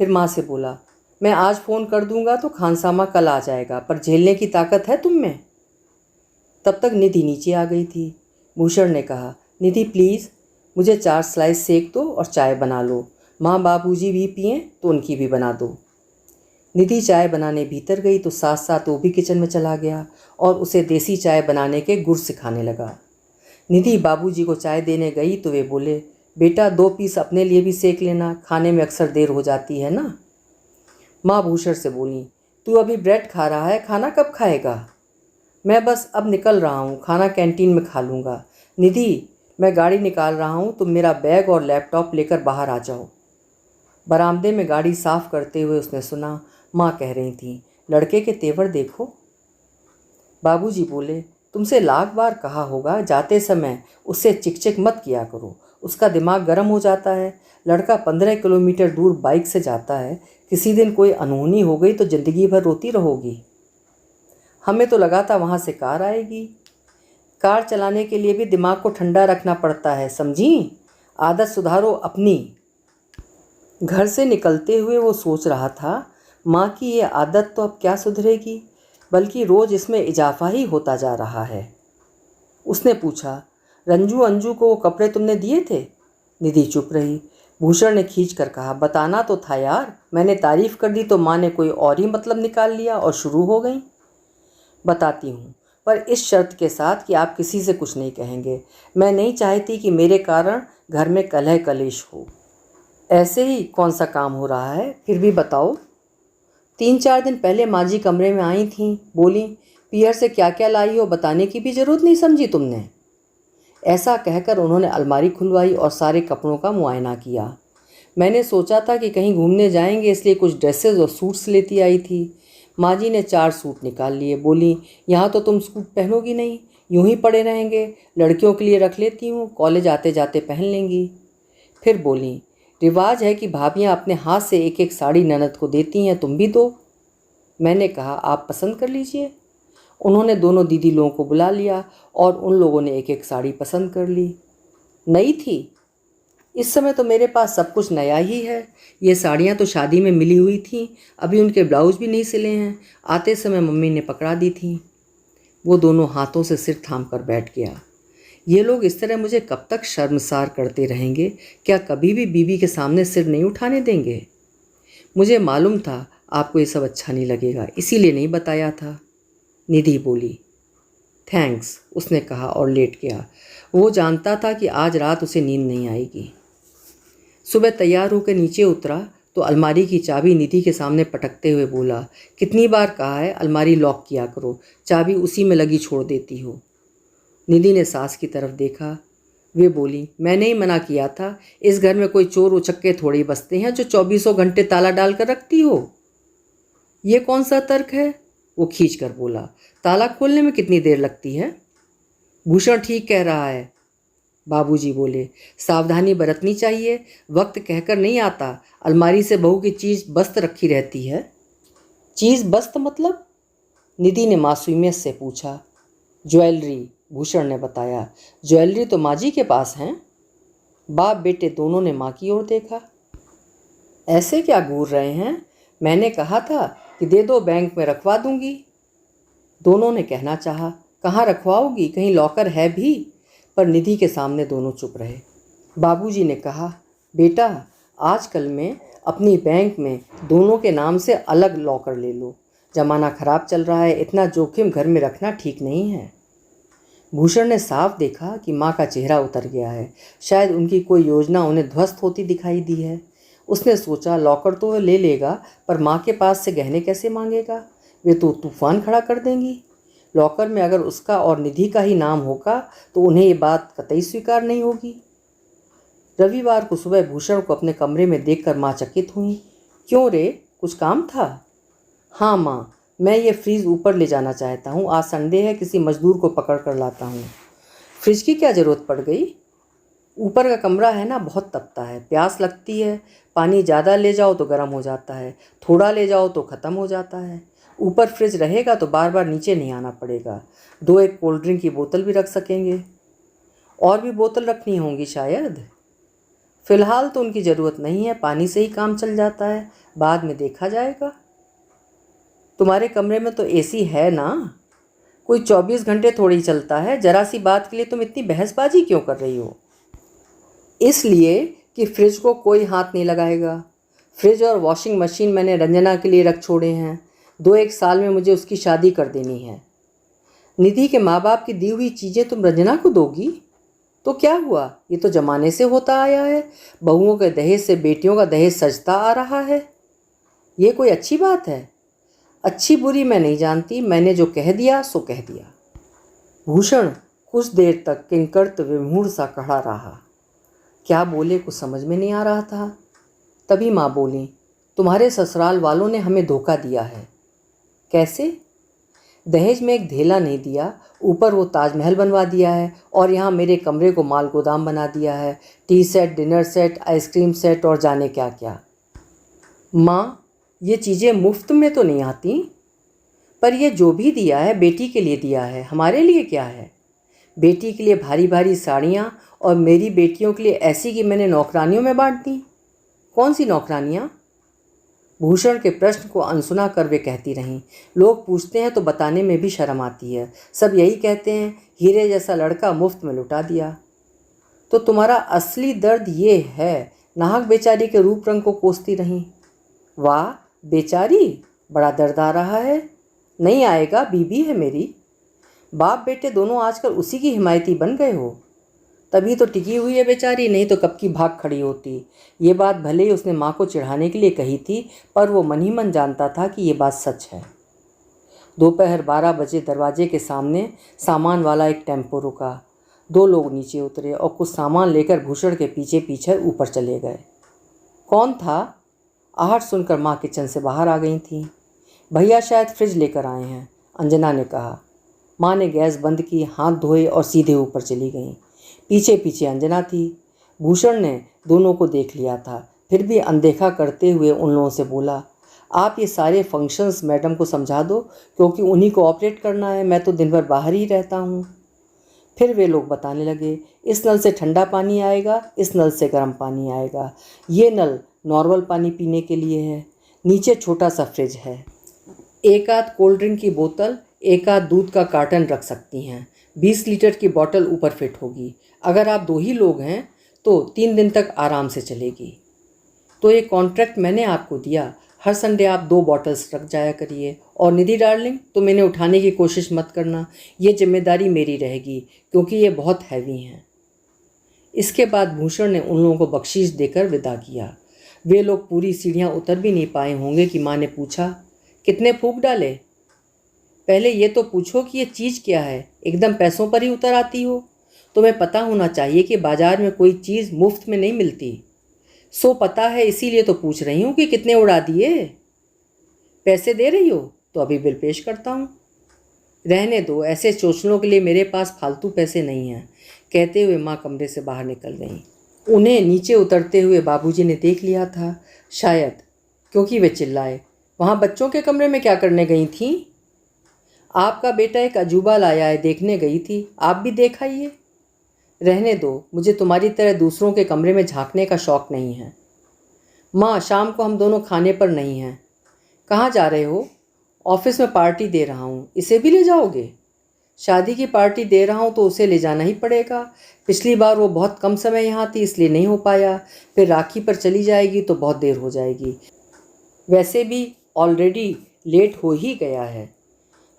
फिर माँ से बोला, मैं आज फ़ोन कर दूंगा तो खानसामा कल आ जाएगा, पर झेलने की ताकत है तुम में? तब तक निधि नीचे आ गई थी। भूषण ने कहा, निधि प्लीज़ मुझे 4 स्लाइस सेक दो और चाय बना लो, माँ बाबूजी भी पिएं तो उनकी भी बना दो। निधि चाय बनाने भीतर गई तो साथ साथ वो भी किचन में चला गया और उसे देसी चाय बनाने के गुर सिखाने लगा। निधि बाबूजी को चाय देने गई तो वे बोले, बेटा 2 पीस अपने लिए भी सेक लेना, खाने में अक्सर देर हो जाती है ना। माँ भूषण से बोली, तू अभी ब्रेड खा रहा है, खाना कब खाएगा? मैं बस अब निकल रहा हूँ, खाना कैंटीन में खा लूँगा। निधि, मैं गाड़ी निकाल रहा हूँ, तुम मेरा बैग और लैपटॉप लेकर बाहर आ जाओ। बरामदे में गाड़ी साफ़ करते हुए उसने सुना माँ कह रही थी, लड़के के तेवर देखो। बाबूजी बोले, तुमसे लाख बार कहा होगा जाते समय उससे चिकचिक मत किया करो, उसका दिमाग गर्म हो जाता है। लड़का 15 किलोमीटर दूर बाइक से जाता है, किसी दिन कोई अनहोनी हो गई तो ज़िंदगी भर रोती रहोगी। हमें तो लगा था वहाँ से कार आएगी। कार चलाने के लिए भी दिमाग को ठंडा रखना पड़ता है, समझी? आदत सुधारो अपनी। घर से निकलते हुए वो सोच रहा था, माँ की ये आदत तो अब क्या सुधरेगी, बल्कि रोज़ इसमें इजाफा ही होता जा रहा है। उसने पूछा, रंजू अंजू को वो कपड़े तुमने दिए थे? निधि चुप रही। भूषण ने खींच कर कहा, बताना तो था यार, मैंने तारीफ़ कर दी तो माँ ने कोई और ही मतलब निकाल लिया और शुरू हो गई। बताती हूँ, पर इस शर्त के साथ कि आप किसी से कुछ नहीं कहेंगे। मैं नहीं चाहती कि मेरे कारण घर में कलह कलेश हो। ऐसे ही कौन सा काम हो रहा है, फिर भी बताओ। 3-4 दिन पहले माँ जी कमरे में आई थीं, बोली, पियर से क्या क्या लाई हो बताने की भी ज़रूरत नहीं समझी तुमने। ऐसा कहकर उन्होंने अलमारी खुलवाई और सारे कपड़ों का मुआयना किया। मैंने सोचा था कि कहीं घूमने जाएंगे, इसलिए कुछ ड्रेसेस और सूट्स लेती आई थी। माँ जी ने 4 सूट निकाल लिए, बोली, यहाँ तो तुम सूट पहनोगी नहीं, यूं ही पड़े रहेंगे, लड़कियों के लिए रख लेती हूँ, कॉलेज आते जाते पहन लेंगी। फिर बोली, रिवाज है कि भाभियाँ अपने हाथ से एक एक साड़ी ननद को देती हैं, तुम भी दो। मैंने कहा, आप पसंद कर लीजिए। उन्होंने दोनों दीदी लोगों को बुला लिया और उन लोगों ने एक एक साड़ी पसंद कर ली। नई थी। इस समय तो मेरे पास सब कुछ नया ही है। ये साड़ियाँ तो शादी में मिली हुई थीं, अभी उनके ब्लाउज भी नहीं सिले हैं, आते समय मम्मी ने पकड़ा दी थी। वो दोनों हाथों से सिर थाम कर बैठ गया। ये लोग इस तरह मुझे कब तक शर्मसार करते रहेंगे? क्या कभी भी बीवी के सामने सिर नहीं उठाने देंगे? मुझे मालूम था आपको ये सब अच्छा नहीं लगेगा, इसीलिए नहीं बताया था। निधि बोली, थैंक्स, उसने कहा और लेट गया। वो जानता था कि आज रात उसे नींद नहीं आएगी। सुबह तैयार होकर नीचे उतरा तो अलमारी की चाबी निधि के सामने पटकते हुए बोला, कितनी बार कहा है अलमारी लॉक किया करो, चाबी उसी में लगी छोड़ देती हो। निधि ने सास की तरफ देखा। वे बोली, मैंने ही मना किया था, इस घर में कोई चोर उचक्के थोड़ी बसते हैं जो 24 घंटे ताला डाल कर रखती हो। ये कौन सा तर्क है? वो खींच कर बोला, ताला खोलने में कितनी देर लगती है? भूषण ठीक कह रहा है, बाबूजी बोले, सावधानी बरतनी चाहिए, वक्त कहकर नहीं आता। अलमारी से बहू की चीज़ बस्त रखी रहती है। चीज़ बस्त मतलब? निधि ने मासूमियत से पूछा। ज्वेलरी, भूषण ने बताया। ज्वेलरी तो माँ जी के पास हैं। बाप बेटे दोनों ने माँ की ओर देखा। ऐसे क्या घूर रहे हैं? मैंने कहा था कि दे दो, बैंक में रखवा दूंगी। दोनों ने कहना चाहा, कहाँ रखवाओगी, कहीं लॉकर है भी? पर निधि के सामने दोनों चुप रहे। बाबूजी ने कहा, बेटा आजकल में अपनी बैंक में दोनों के नाम से अलग लॉकर ले लो। ज़माना ख़राब चल रहा है, इतना जोखिम घर में रखना ठीक नहीं है। भूषण ने साफ देखा कि माँ का चेहरा उतर गया है। शायद उनकी कोई योजना उन्हें ध्वस्त होती दिखाई दी है। उसने सोचा, लॉकर तो वह ले लेगा, पर माँ के पास से गहने कैसे मांगेगा? वे तो तूफान खड़ा कर देंगी। लॉकर में अगर उसका और निधि का ही नाम होगा तो उन्हें ये बात कतई स्वीकार नहीं होगी। रविवार को सुबह भूषण को अपने कमरे में देखकर माँ चकित हुई। क्यों रे, कुछ काम था? हाँ माँ, मैं ये फ्रिज ऊपर ले जाना चाहता हूँ। आज संडे है, किसी मजदूर को पकड़ कर लाता हूँ। फ्रिज की क्या ज़रूरत पड़ गई? ऊपर का कमरा है ना, बहुत तपता है, प्यास लगती है। पानी ज़्यादा ले जाओ तो गर्म हो जाता है, थोड़ा ले जाओ तो ख़त्म हो जाता है। ऊपर फ्रिज रहेगा तो बार बार नीचे नहीं आना पड़ेगा। 2-1 कोल्ड ड्रिंक की बोतल भी रख सकेंगे। और भी बोतल रखनी होंगी शायद। फ़िलहाल तो उनकी ज़रूरत नहीं है, पानी से ही काम चल जाता है, बाद में देखा जाएगा। तुम्हारे कमरे में तो एसी है ना? कोई 24 घंटे थोड़ी चलता है। ज़रा सी बात के लिए तुम इतनी बहसबाजी क्यों कर रही हो? इसलिए कि फ्रिज को कोई हाथ नहीं लगाएगा। फ्रिज और वॉशिंग मशीन मैंने रंजना के लिए रख छोड़े हैं। 2-1 साल में मुझे उसकी शादी कर देनी है। निधि के माँ बाप की दी हुई चीज़ें तुम रंजना को दोगी? तो क्या हुआ, ये तो ज़माने से होता आया है। बहुओं के दहेज से बेटियों का दहेज सजता आ रहा है। ये कोई अच्छी बात है? अच्छी बुरी मैं नहीं जानती, मैंने जो कह दिया सो कह दिया। भूषण कुछ देर तक किंकर्त विमूढ़ सा खड़ा रहा। क्या बोले कुछ समझ में नहीं आ रहा था। तभी माँ बोली, तुम्हारे ससुराल वालों ने हमें धोखा दिया है। कैसे? दहेज में एक धेला नहीं दिया, ऊपर वो ताजमहल बनवा दिया है और यहाँ मेरे कमरे को माल गोदाम बना दिया है। T set, dinner set, ice cream set और जाने क्या क्या। माँ, ये चीज़ें मुफ्त में तो नहीं आती। पर ये जो भी दिया है बेटी के लिए दिया है, हमारे लिए क्या है? बेटी के लिए भारी भारी साड़ियाँ और मेरी बेटियों के लिए ऐसी कि मैंने नौकरानियों में बांट दी। कौन सी नौकरानियाँ? भूषण के प्रश्न को अनसुना कर वे कहती रहीं, लोग पूछते हैं तो बताने में भी शर्म आती है। सब यही कहते हैं, हीरे जैसा लड़का मुफ्त में लुटा दिया। तो तुम्हारा असली दर्द ये है, नाहक बेचारी के रूप रंग को कोसती रहीं। वाह बेचारी, बड़ा दर्द आ रहा है। नहीं आएगा, बीबी है मेरी। बाप बेटे दोनों आजकल उसी की हिमायती बन गए हो। तभी तो टिकी हुई है बेचारी, नहीं तो कब की भाग खड़ी होती। ये बात भले ही उसने माँ को चिढ़ाने के लिए कही थी, पर वो मन ही मन जानता था कि ये बात सच है। दोपहर 12 बजे दरवाजे के सामने सामान वाला एक टेम्पो रुका। 2 लोग नीचे उतरे और कुछ सामान लेकर भूषण के पीछे पीछे ऊपर चले गए। कौन था? आहट सुनकर माँ किचन से बाहर आ गई थी। भैया शायद फ्रिज लेकर आए हैं, अंजना ने कहा। माँ ने गैस बंद की, हाथ धोए और सीधे ऊपर चली गईं। पीछे पीछे अंजना थी। भूषण ने दोनों को देख लिया था, फिर भी अनदेखा करते हुए उन लोगों से बोला, आप ये सारे फंक्शंस मैडम को समझा दो, क्योंकि उन्हीं को ऑपरेट करना है, मैं तो दिन भर बाहर ही रहता हूँ। फिर वे लोग बताने लगे, इस नल से ठंडा पानी आएगा, इस नल से गर्म पानी आएगा। ये नल नॉर्मल पानी पीने के लिए है, नीचे छोटा सा फ्रिज है, 1 आध कोल्ड ड्रिंक की बोतल, 1 आध दूध का कार्टन रख सकती हैं। 20 लीटर की बोतल ऊपर फिट होगी। अगर आप 2 ही लोग हैं तो 3 दिन तक आराम से चलेगी। तो ये कॉन्ट्रैक्ट मैंने आपको दिया, हर संडे आप 2 बॉटल्स रख जाया करिए। और निधि डार्लिंग, तुम इन्हें उठाने की कोशिश मत करना, ये जिम्मेदारी मेरी रहेगी क्योंकि ये बहुत हैवी हैं। इसके बाद भूषण ने उन लोगों को बख्शीश देकर विदा किया। वे लोग पूरी सीढ़ियाँ उतर भी नहीं पाए होंगे कि माँ ने पूछा, कितने फूंक डाले? पहले ये तो पूछो कि ये चीज़ क्या है, एकदम पैसों पर ही उतर आती हो। तुम्हें पता होना चाहिए कि बाजार में कोई चीज़ मुफ्त में नहीं मिलती। सो पता है, इसीलिए तो पूछ रही हूँ कि कितने उड़ा दिए। पैसे दे रही हो तो अभी बिल पेश करता हूँ। रहने दो, ऐसे चोचलों के लिए मेरे पास फालतू पैसे नहीं हैं, कहते हुए माँ कमरे से बाहर निकल गईं। उन्हें नीचे उतरते हुए बाबूजी ने देख लिया था, शायद क्योंकि वे चिल्लाए, वहाँ बच्चों के कमरे में क्या करने गई थीं? आपका बेटा एक अजूबा लाया है, देखने गई थी, आप भी देख आइए। रहने दो, मुझे तुम्हारी तरह दूसरों के कमरे में झांकने का शौक़ नहीं है। माँ, शाम को हम दोनों खाने पर नहीं हैं। कहाँ जा रहे हो? ऑफिस में पार्टी दे रहा हूँ, इसे भी ले जाओगे? शादी की पार्टी दे रहा हूँ तो उसे ले जाना ही पड़ेगा। पिछली बार वो बहुत कम समय यहाँ थी, इसलिए नहीं हो पाया। फिर राखी पर चली जाएगी तो बहुत देर हो जाएगी। वैसे भी ऑलरेडी लेट हो ही गया है।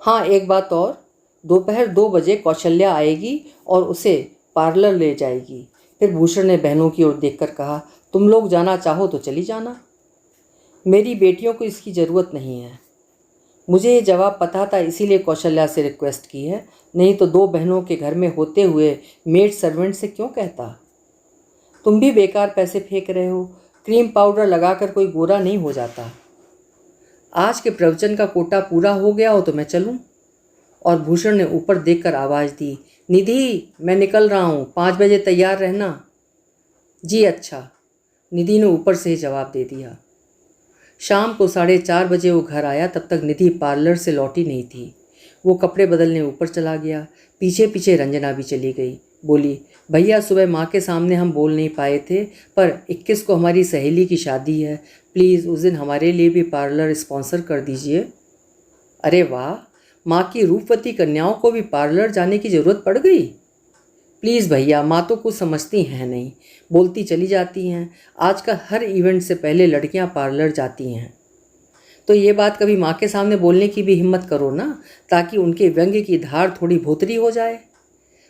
हाँ, एक बात और, दोपहर 2 बजे कौशल्या आएगी और उसे पार्लर ले जाएगी। फिर भूषण ने बहनों की ओर देखकर कहा, तुम लोग जाना चाहो तो चली जाना, मेरी बेटियों को इसकी ज़रूरत नहीं है। मुझे ये जवाब पता था, इसीलिए कौशल्या से रिक्वेस्ट की है, नहीं तो 2 बहनों के घर में होते हुए मेड सर्वेंट से क्यों कहता। तुम भी बेकार पैसे फेंक रहे हो, क्रीम पाउडर लगाकर कोई गोरा नहीं हो जाता। आज के प्रवचन का कोटा पूरा हो गया हो तो मैं चलूं? और भूषण ने ऊपर देखकर आवाज़ दी, निधि, मैं निकल रहा हूँ, 5 बजे तैयार रहना। जी अच्छा, निधि ने ऊपर से ही जवाब दे दिया। शाम को 4:30 बजे वो घर आया, तब तक निधि पार्लर से लौटी नहीं थी। वो कपड़े बदलने ऊपर चला गया। पीछे पीछे रंजना भी चली गई। बोली, भैया, सुबह माँ के सामने हम बोल नहीं पाए थे, पर 21 को हमारी सहेली की शादी है, प्लीज़ उस दिन हमारे लिए भी पार्लर स्पॉन्सर कर दीजिए। अरे वाह, माँ की रूपवती कन्याओं को भी पार्लर जाने की ज़रूरत पड़ गई। प्लीज़ भैया, माँ तो कुछ समझती हैं नहीं, बोलती चली जाती हैं। आजकल हर इवेंट से पहले लड़कियाँ पार्लर जाती हैं। तो ये बात कभी माँ के सामने बोलने की भी हिम्मत करो ना, ताकि उनके व्यंग्य की धार थोड़ी भोतरी हो जाए।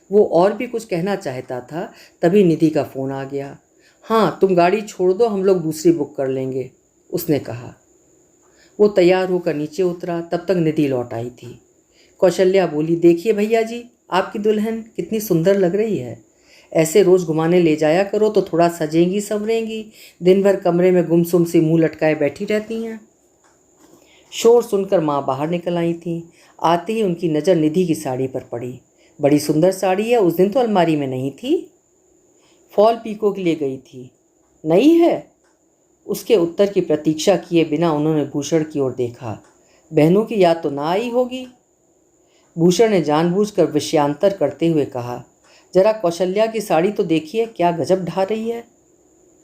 वो और भी कुछ कहना चाहता था, तभी निधि का फ़ोन आ गया। हाँ, तुम गाड़ी छोड़ दो, हम लोग दूसरी बुक कर लेंगे, उसने कहा। वो तैयार होकर नीचे उतरा, तब तक निधि लौट आई थी। कौशल्या बोली, देखिए भैया जी, आपकी दुल्हन कितनी सुंदर लग रही है। ऐसे रोज़ घुमाने ले जाया करो तो थोड़ा सजेंगी संवरेंगी, दिन भर कमरे में गुमसुम सी मुंह लटकाए बैठी रहती हैं। शोर सुनकर माँ बाहर निकल आई थी। आते ही उनकी नज़र निधि की साड़ी पर पड़ी। बड़ी सुंदर साड़ी है, उस दिन तो अलमारी में नहीं थी। फॉल पीको के लिए गई थी, नई है? उसके उत्तर की प्रतीक्षा किए बिना उन्होंने भूषण की ओर देखा। बहनों की याद तो ना आई होगी। भूषण ने जानबूझकर विषयांतर करते हुए कहा, जरा कौशल्या की साड़ी तो देखिए, क्या गजब ढा रही है।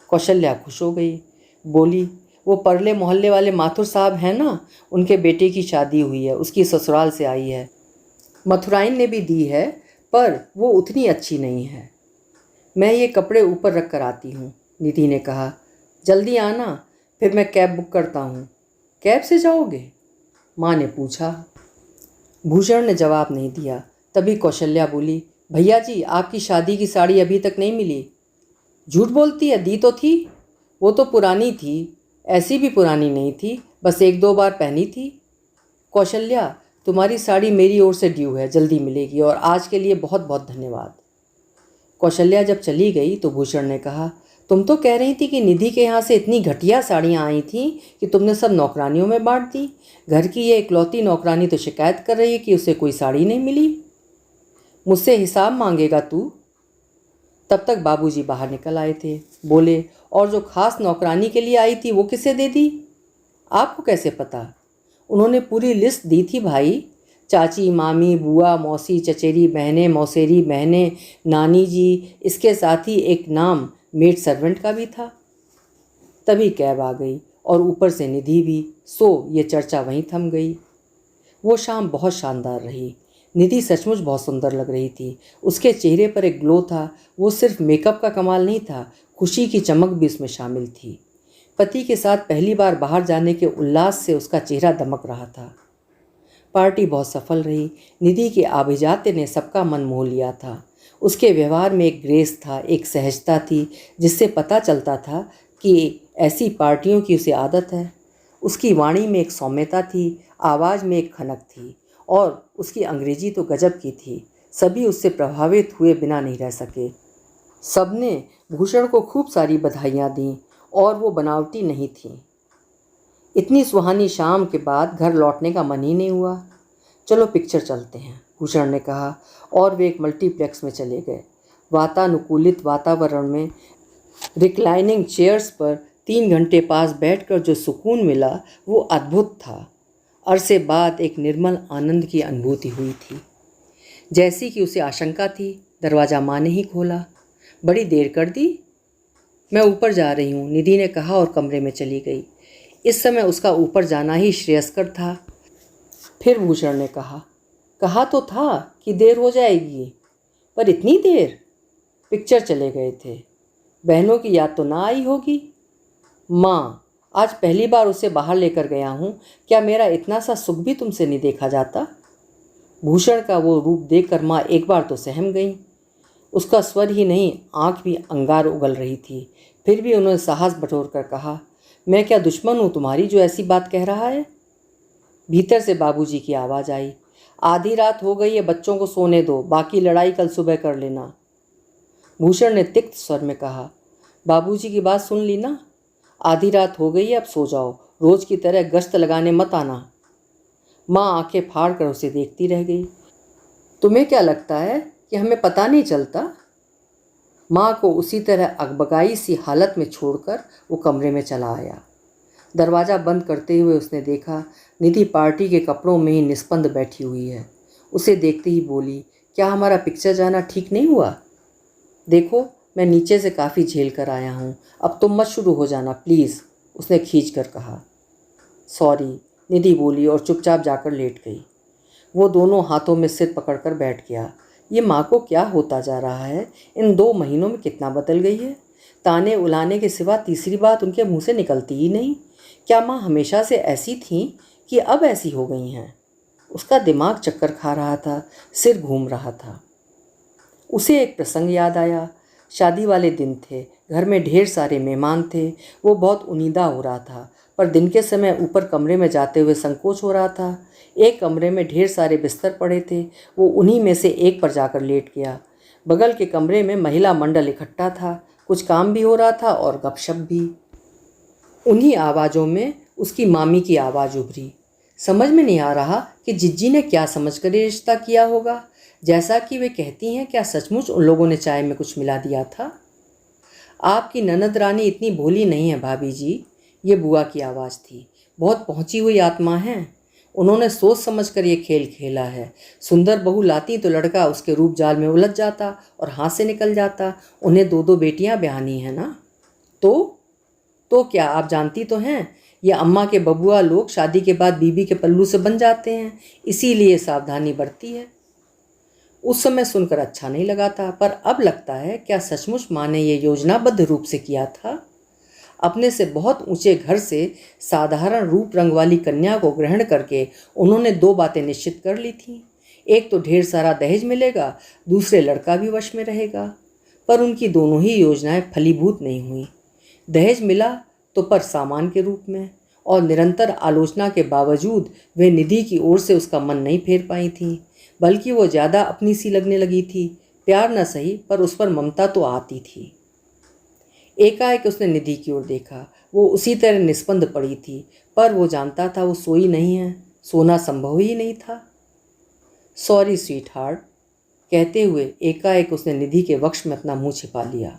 कौशल्या खुश हो गई, बोली, वो परले मोहल्ले वाले माथुर साहब हैं ना, उनके बेटे की शादी हुई है, उसकी ससुराल से आई है। मथुराइन ने भी दी है, पर वो उतनी अच्छी नहीं है। मैं ये कपड़े ऊपर रख कर आती हूँ, निधि ने कहा। जल्दी आना, फिर मैं कैब बुक करता हूँ। कैब से जाओगे? माँ ने पूछा। भूषण ने जवाब नहीं दिया। तभी कौशल्या बोली, भैया जी, आपकी शादी की साड़ी अभी तक नहीं मिली। झूठ बोलती है, दी तो थी। वो तो पुरानी थी, ऐसी भी पुरानी नहीं थी, बस 1-2 बार पहनी थी। कौशल्या, तुम्हारी साड़ी मेरी ओर से ड्यू है, जल्दी मिलेगी, और आज के लिए बहुत बहुत धन्यवाद। कौशल्या जब चली गई तो भूषण ने कहा, तुम तो कह रही थी कि निधि के यहाँ से इतनी घटिया साड़ियाँ आई थीं कि तुमने सब नौकरानियों में बांट दी। घर की ये इकलौती नौकरानी तो शिकायत कर रही है कि उसे कोई साड़ी नहीं मिली। मुझसे हिसाब मांगेगा तू? तब तक बाबूजी बाहर निकल आए थे। बोले, और जो खास नौकरानी के लिए आई थी वो किसे दे दी? आपको कैसे पता? उन्होंने पूरी लिस्ट दी थी भाई। चाची, मामी, बुआ, मौसी, चचेरी बहनें, मौसेरी बहनें, नानी जी, इसके साथ ही एक नाम मेड सर्वेंट का भी था। तभी कैब आ गई और ऊपर से निधि भी। सो ये चर्चा वहीं थम गई। वो शाम बहुत शानदार रही। निधि सचमुच बहुत सुंदर लग रही थी। उसके चेहरे पर एक ग्लो था। वो सिर्फ मेकअप का कमाल नहीं था, खुशी की चमक भी उसमें शामिल थी। पति के साथ पहली बार बाहर जाने के उल्लास से उसका चेहरा दमक रहा था। पार्टी बहुत सफल रही। निधि के आभिजात्य ने सबका मन मोह लिया था। उसके व्यवहार में एक ग्रेस था, एक सहजता थी जिससे पता चलता था कि ऐसी पार्टियों की उसे आदत है। उसकी वाणी में एक सौम्यता थी, आवाज़ में एक खनक थी, और उसकी अंग्रेजी तो गजब की थी। सभी उससे प्रभावित हुए बिना नहीं रह सके। सबने भूषण को खूब सारी बधाइयाँ दीं और वो बनावटी नहीं थी। इतनी सुहानी शाम के बाद घर लौटने का मन ही नहीं हुआ। चलो पिक्चर चलते हैं, भूषण ने कहा, और वे एक मल्टीप्लेक्स में चले गए। वातानुकूलित वातावरण में रिक्लाइनिंग चेयर्स पर 3 घंटे पास बैठकर जो सुकून मिला वो अद्भुत था। अरसे बाद एक निर्मल आनंद की अनुभूति हुई थी। जैसी कि उसे आशंका थी, दरवाज़ा माँ ने ही खोला। बड़ी देर कर दी? मैं ऊपर जा रही हूँ, निधि ने कहा और कमरे में चली गई। इस समय उसका ऊपर जाना ही श्रेयस्कर था। फिर भूषण ने कहा तो था कि देर हो जाएगी, पर इतनी देर? पिक्चर चले गए थे, बहनों की याद तो ना आई होगी। माँ, आज पहली बार उसे बाहर लेकर गया हूँ, क्या मेरा इतना सा सुख भी तुमसे नहीं देखा जाता? भूषण का वो रूप देखकर माँ एक बार तो सहम गई। उसका स्वर ही नहीं, आंख भी अंगार उगल रही थी। फिर भी उन्होंने साहस बटोर कर कहा, मैं क्या दुश्मन हूँ तुम्हारी जो ऐसी बात कह रहा है? भीतर से बाबूजी की आवाज़ आई, आधी रात हो गई है, बच्चों को सोने दो, बाकी लड़ाई कल सुबह कर लेना। भूषण ने तिक्त स्वर में कहा, बाबूजी की बात सुन ली ना? आधी रात हो गई है, अब सो जाओ, रोज की तरह गश्त लगाने मत आना। माँ आंखें फाड़ कर उसे देखती रह गई। तुम्हें क्या लगता है कि हमें पता नहीं चलता? माँ को उसी तरह अकबकाई सी हालत में छोड़कर वो कमरे में चला आया। दरवाज़ा बंद करते हुए उसने देखा, निधि पार्टी के कपड़ों में ही निस्पंद बैठी हुई है। उसे देखते ही बोली, क्या हमारा पिक्चर जाना ठीक नहीं हुआ? देखो, मैं नीचे से काफ़ी झेल कर आया हूँ, अब तुम मत शुरू हो जाना प्लीज़, उसने खींच कर कहा। सॉरी, निधि बोली और चुपचाप जाकर लेट गई। वो दोनों हाथों में सिर पकड़कर बैठ गया। ये माँ को क्या होता जा रहा है? इन 2 महीनों में कितना बदल गई है। ताने उलाने के सिवा तीसरी बात उनके मुंह से निकलती ही नहीं। क्या माँ हमेशा से ऐसी थीं कि अब ऐसी हो गई हैं? उसका दिमाग चक्कर खा रहा था, सिर घूम रहा था। उसे एक प्रसंग याद आया। शादी वाले दिन थे, घर में ढेर सारे मेहमान थे। वो बहुत उनीदा हो रहा था, पर दिन के समय ऊपर कमरे में जाते हुए संकोच हो रहा था। एक कमरे में ढेर सारे बिस्तर पड़े थे, वो उन्हीं में से एक पर जाकर लेट गया। बगल के कमरे में महिला मंडल इकट्ठा था, कुछ काम भी हो रहा था और गपशप भी। उन्हीं आवाज़ों में उसकी मामी की आवाज़ उभरी। समझ में नहीं आ रहा कि जिज्जी ने क्या समझकर ये रिश्ता किया होगा। जैसा कि वे कहती हैं, क्या सचमुच उन लोगों ने चाय में कुछ मिला दिया था? आपकी ननद रानी इतनी भोली नहीं है भाभी जी, ये बुआ की आवाज़ थी। बहुत पहुंची हुई आत्मा है। उन्होंने सोच समझकर ये खेल खेला है। सुंदर बहू लाती तो लड़का उसके रूप जाल में उलझ जाता और हाथ से निकल जाता। उन्हें 2-2 बेटियां ब्याहनी है ना? तो क्या आप जानती तो हैं, ये अम्मा के बबुआ लोग शादी के बाद बीबी के पल्लू से बन जाते हैं, इसीलिए सावधानी बरती है। उस समय सुनकर अच्छा नहीं लगा था, पर अब लगता है, क्या सचमुच माँ ने ये योजनाबद्ध रूप से किया था? अपने से बहुत ऊंचे घर से साधारण रूप रंग वाली कन्या को ग्रहण करके उन्होंने 2 बातें निश्चित कर ली थीं। एक तो ढेर सारा दहेज मिलेगा, दूसरे लड़का भी वश में रहेगा। पर उनकी दोनों ही योजनाएं फलीभूत नहीं हुई। दहेज मिला तो पर सामान के रूप में, और निरंतर आलोचना के बावजूद वे निधि की ओर से उसका मन नहीं फेर पाई थीं, बल्कि वो ज़्यादा अपनी सी लगने लगी थी। प्यार न सही, पर उस पर ममता तो आती थी। एकाएक उसने निधि की ओर देखा। वो उसी तरह निस्पंद पड़ी थी, पर वो जानता था वो सोई नहीं है, सोना संभव ही नहीं था। सॉरी स्वीट हार्ट, कहते हुए एकाएक उसने निधि के वक्ष में अपना मुंह छिपा लिया।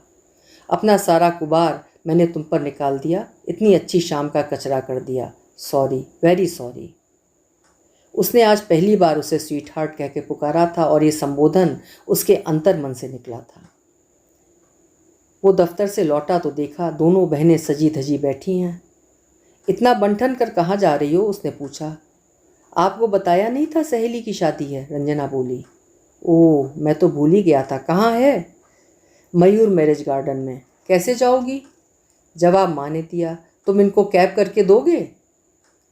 अपना सारा गुबार मैंने तुम पर निकाल दिया, इतनी अच्छी शाम का कचरा कर दिया। Sorry, very sorry. उसने आज पहली बार उसे स्वीट हार्ट कह के पुकारा था, और ये संबोधन उसके अंतर मन से निकला था। वो दफ्तर से लौटा तो देखा दोनों बहनें सजी धजी बैठी हैं। इतना बंठन कर कहाँ जा रही हो? उसने पूछा। आपको बताया नहीं था सहेली की शादी है, रंजना बोली। ओह, मैं तो भूल ही गया था। कहाँ है? मयूर मैरिज गार्डन में। कैसे जाओगी? जवाब माँ ने दिया। तुम इनको कैब करके दोगे?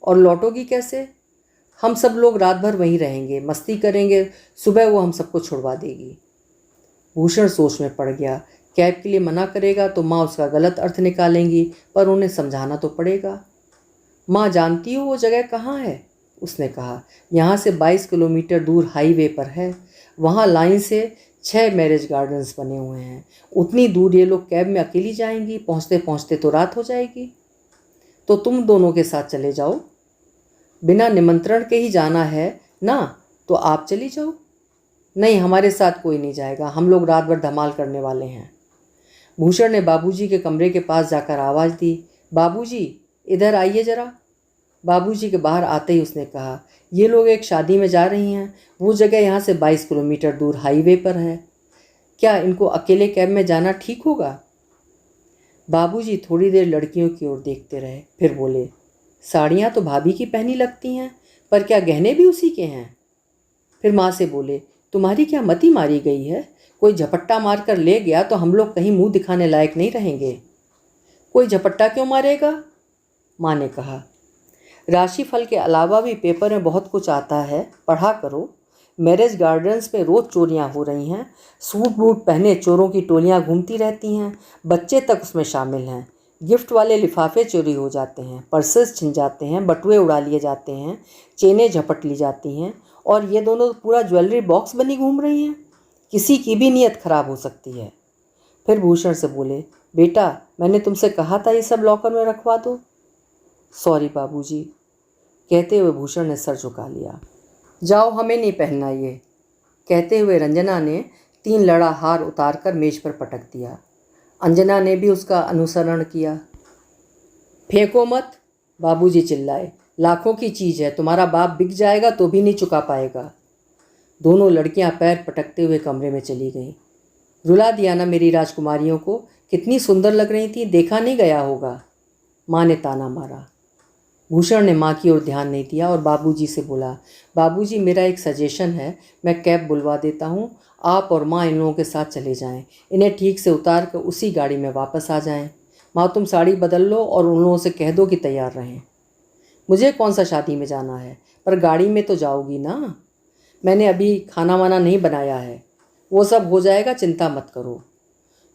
और लौटोगी कैसे? हम सब लोग रात भर वहीं रहेंगे, मस्ती करेंगे, सुबह वो हम सबको छुड़वा देगी। भूषण सोच में पड़ गया। कैब के लिए मना करेगा तो माँ उसका गलत अर्थ निकालेंगी, पर उन्हें समझाना तो पड़ेगा। माँ, जानती हो वो जगह कहाँ है? उसने कहा। यहाँ से 22 किलोमीटर दूर हाईवे पर है। वहाँ लाइन से 6 मैरिज गार्डन्स बने हुए हैं। उतनी दूर ये लोग कैब में अकेली जाएंगी? पहुँचते पहुँचते तो रात हो जाएगी। तो तुम दोनों के साथ चले जाओ। बिना निमंत्रण के ही जाना है ना, तो आप चली जाओ। नहीं, हमारे साथ कोई नहीं जाएगा, हम लोग रात भर धमाल करने वाले हैं। भूषण ने बाबूजी के कमरे के पास जाकर आवाज़ दी, बाबूजी इधर आइए ज़रा। बाबूजी के बाहर आते ही उसने कहा, ये लोग एक शादी में जा रही हैं। वो जगह यहाँ से 22 किलोमीटर दूर हाईवे पर है। क्या इनको अकेले कैब में जाना ठीक होगा? बाबूजी थोड़ी देर लड़कियों की ओर देखते रहे, फिर बोले, साड़ियाँ तो भाभी की पहनी लगती हैं, पर क्या गहने भी उसी के हैं? फिर माँ से बोले, तुम्हारी क्या मति मारी गई है? कोई झपट्टा मार कर ले गया तो हम लोग कहीं मुंह दिखाने लायक नहीं रहेंगे। कोई झपट्टा क्यों मारेगा? माँ ने कहा, राशिफल के अलावा भी पेपर में बहुत कुछ आता है, पढ़ा करो। मैरिज गार्डन्स में रोज़ चोरियां हो रही हैं। सूट बूट पहने चोरों की टोलियां घूमती रहती हैं। बच्चे तक उसमें शामिल हैं। गिफ्ट वाले लिफाफे चोरी हो जाते हैं, पर्सेस छिन जाते हैं, बटुए उड़ा लिए जाते हैं, चेनें झपट ली जाती हैं, और ये दोनों पूरा ज्वेलरी बॉक्स बनी घूम रही हैं। किसी की भी नीयत खराब हो सकती है। फिर भूषण से बोले, बेटा मैंने तुमसे कहा था ये सब लॉकर में रखवा दो। सॉरी बाबूजी, कहते हुए भूषण ने सर झुका लिया। जाओ, हमें नहीं पहनना ये, कहते हुए रंजना ने 3 लड़ा हार उतार कर मेज पर पटक दिया। अंजना ने भी उसका अनुसरण किया। फेंको मत, बाबूजी चिल्लाए, लाखों की चीज़ है, तुम्हारा बाप बिक जाएगा तो भी नहीं चुका पाएगा। दोनों लड़कियां पैर पटकते हुए कमरे में चली गईं। रुला दिया ना मेरी राजकुमारियों को, कितनी सुंदर लग रही थी, देखा नहीं गया होगा, माँ ने ताना मारा। भूषण ने माँ की ओर ध्यान नहीं दिया और बाबूजी से बोला, बाबूजी मेरा एक सजेशन है, मैं कैब बुलवा देता हूँ, आप और माँ इन लोगों के साथ चले जाएं। इन्हें ठीक से उतार कर उसी गाड़ी में वापस आ जाएं। माँ तुम साड़ी बदल लो और उन लोगों से कह दो कि तैयार रहें। मुझे कौन सा शादी में जाना है, पर गाड़ी में तो जाओगी ना। मैंने अभी खाना वाना नहीं बनाया है, वो सब हो जाएगा, चिंता मत करो।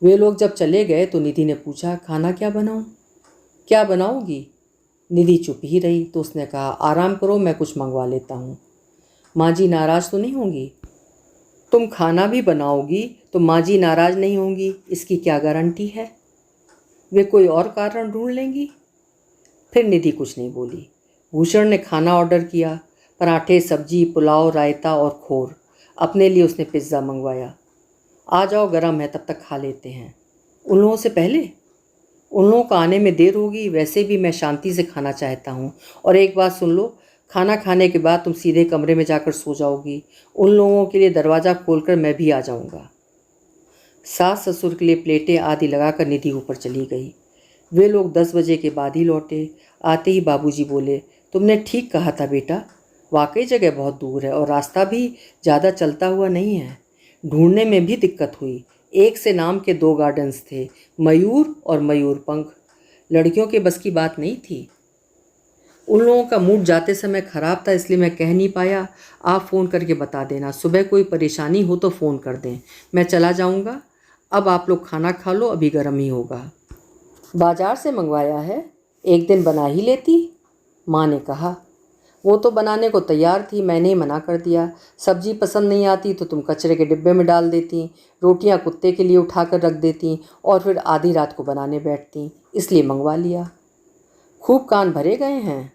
वे लोग जब चले गए तो निधि ने पूछा, खाना क्या बनाऊँ? क्या बनाओगी? निधि चुप ही रही तो उसने कहा, आराम करो, मैं कुछ मंगवा लेता हूँ। माँ जी नाराज़ तो नहीं होंगी? तुम खाना भी बनाओगी तो माँ जी नाराज़ नहीं होंगी, इसकी क्या गारंटी है? वे कोई और कारण ढूंढ लेंगी। फिर निधि कुछ नहीं बोली। भूषण ने खाना ऑर्डर किया, पराठे, सब्जी, पुलाव, रायता और खोर। अपने लिए उसने पिज़्ज़ा मंगवाया। आ जाओ, गरम है, तब तक खा लेते हैं। उन लोगों से पहले? उन लोगों का आने में देर होगी, वैसे भी मैं शांति से खाना चाहता हूँ। और एक बात सुन लो, खाना खाने के बाद तुम सीधे कमरे में जाकर सो जाओगी। उन लोगों के लिए दरवाज़ा खोलकर मैं भी आ जाऊँगा। सास ससुर के लिए प्लेटें आदि लगाकर निधि ऊपर चली गई। वे लोग 10 बजे के बाद ही लौटे। आते ही बाबूजी बोले, तुमने ठीक कहा था बेटा, वाकई जगह बहुत दूर है और रास्ता भी ज़्यादा चलता हुआ नहीं है। ढूंढने में भी दिक्कत हुई। एक से नाम के 2 गार्डन्स थे, मयूर और मयूरपंख। लड़कियों के बस की बात नहीं थी। उन लोगों का मूड जाते समय ख़राब था, इसलिए मैं कह नहीं पाया। आप फ़ोन करके बता देना, सुबह कोई परेशानी हो तो फ़ोन कर दें। मैं चला जाऊंगा। अब आप लोग खाना खा लो, अभी गर्म ही होगा। बाज़ार से मंगवाया है, एक दिन बना ही लेती, माँ ने कहा। वो तो बनाने को तैयार थी, मैंने ही मना कर दिया। सब्जी पसंद नहीं आती तो तुम कचरे के डिब्बे में डाल देती, रोटियां कुत्ते के लिए उठा कर रख देती और फिर आधी रात को बनाने बैठती, इसलिए मंगवा लिया। खूब कान भरे गए हैं।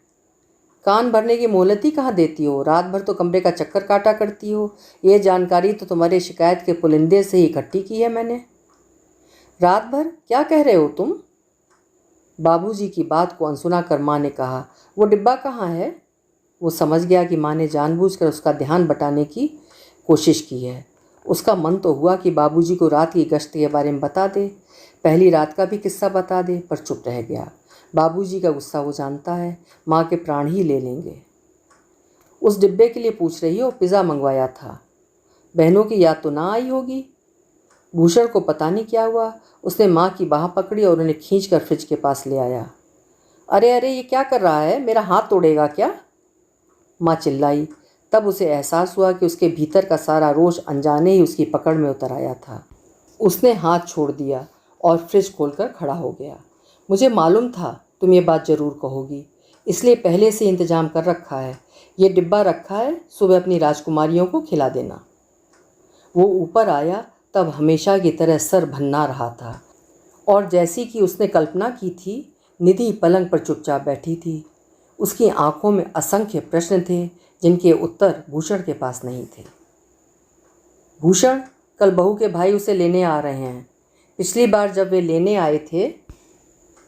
कान भरने की मोहलत ही कहाँ देती हो, रात भर तो कमरे का चक्कर काटा करती हो। ये जानकारी तो तुम्हारे शिकायत के पुलिंदे से ही इकट्ठी की है मैंने। रात भर क्या कह रहे हो तुम? बाबूजी की बात को अनसुना कर माँ ने कहा, वो डिब्बा कहाँ है? वो समझ गया कि माँ ने जानबूझकर उसका ध्यान बटाने की कोशिश की है। उसका मन तो हुआ कि बाबूजी को रात की गश्त के बारे में बता दे, पहली रात का भी किस्सा बता दे, पर चुप रह गया। बाबूजी का गुस्सा वो जानता है, माँ के प्राण ही ले लेंगे। उस डिब्बे के लिए पूछ रही हो, पिज़्ज़ा मंगवाया था। बहनों की याद तो ना आई होगी। भूषण को पता नहीं क्या हुआ, उसने माँ की बाह पकड़ी और उन्हें खींच कर फ्रिज के पास ले आया। अरे अरे, ये क्या कर रहा है, मेरा हाथ तोड़ेगा क्या? माँ चिल्लाई। तब उसे एहसास हुआ कि उसके भीतर का सारा रोष अनजाने ही उसकी पकड़ में उतर आया था। उसने हाथ छोड़ दिया और फ्रिज खोलकर खड़ा हो गया। मुझे मालूम था तुम ये बात ज़रूर कहोगी, इसलिए पहले से इंतजाम कर रखा है। ये डिब्बा रखा है, सुबह अपनी राजकुमारियों को खिला देना। वो ऊपर आया तब हमेशा की तरह सर भन्ना रहा था और जैसी कि उसने कल्पना की थी, निधि पलंग पर चुपचाप बैठी थी। उसकी आंखों में असंख्य प्रश्न थे जिनके उत्तर भूषण के पास नहीं थे। भूषण, कल बहू के भाई उसे लेने आ रहे हैं। पिछली बार जब वे लेने आए थे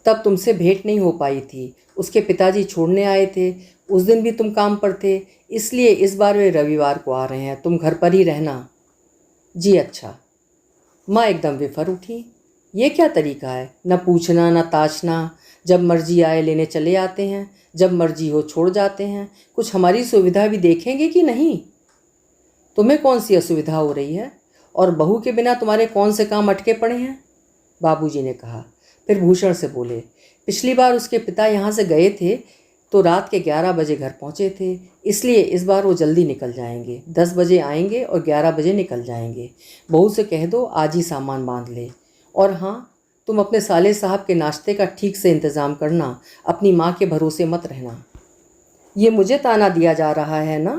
तब तुमसे भेंट नहीं हो पाई थी। उसके पिताजी छोड़ने आए थे, उस दिन भी तुम काम पर थे, इसलिए इस बार वे रविवार को आ रहे हैं। तुम घर पर ही रहना। जी अच्छा। माँ एकदम विफर उठी। ये क्या तरीका है, न पूछना न ताछना। जब मर्जी आए लेने चले आते हैं, जब मर्जी हो छोड़ जाते हैं। कुछ हमारी सुविधा भी देखेंगे कि नहीं? तुम्हें कौन सी असुविधा हो रही है और बहू के बिना तुम्हारे कौन से काम अटके पड़े हैं? बाबूजी ने कहा। फिर भूषण से बोले, पिछली बार उसके पिता यहाँ से गए थे तो रात के 11 बजे घर पहुँचे थे, इसलिए इस बार वो जल्दी निकल जाएंगे। 10 बजे आएंगे और 11 बजे निकल जाएंगे। बहू से कह दो आज ही सामान बांध ले। और हाँ, तुम अपने साले साहब के नाश्ते का ठीक से इंतज़ाम करना। अपनी माँ के भरोसे मत रहना। ये मुझे ताना दिया जा रहा है ना?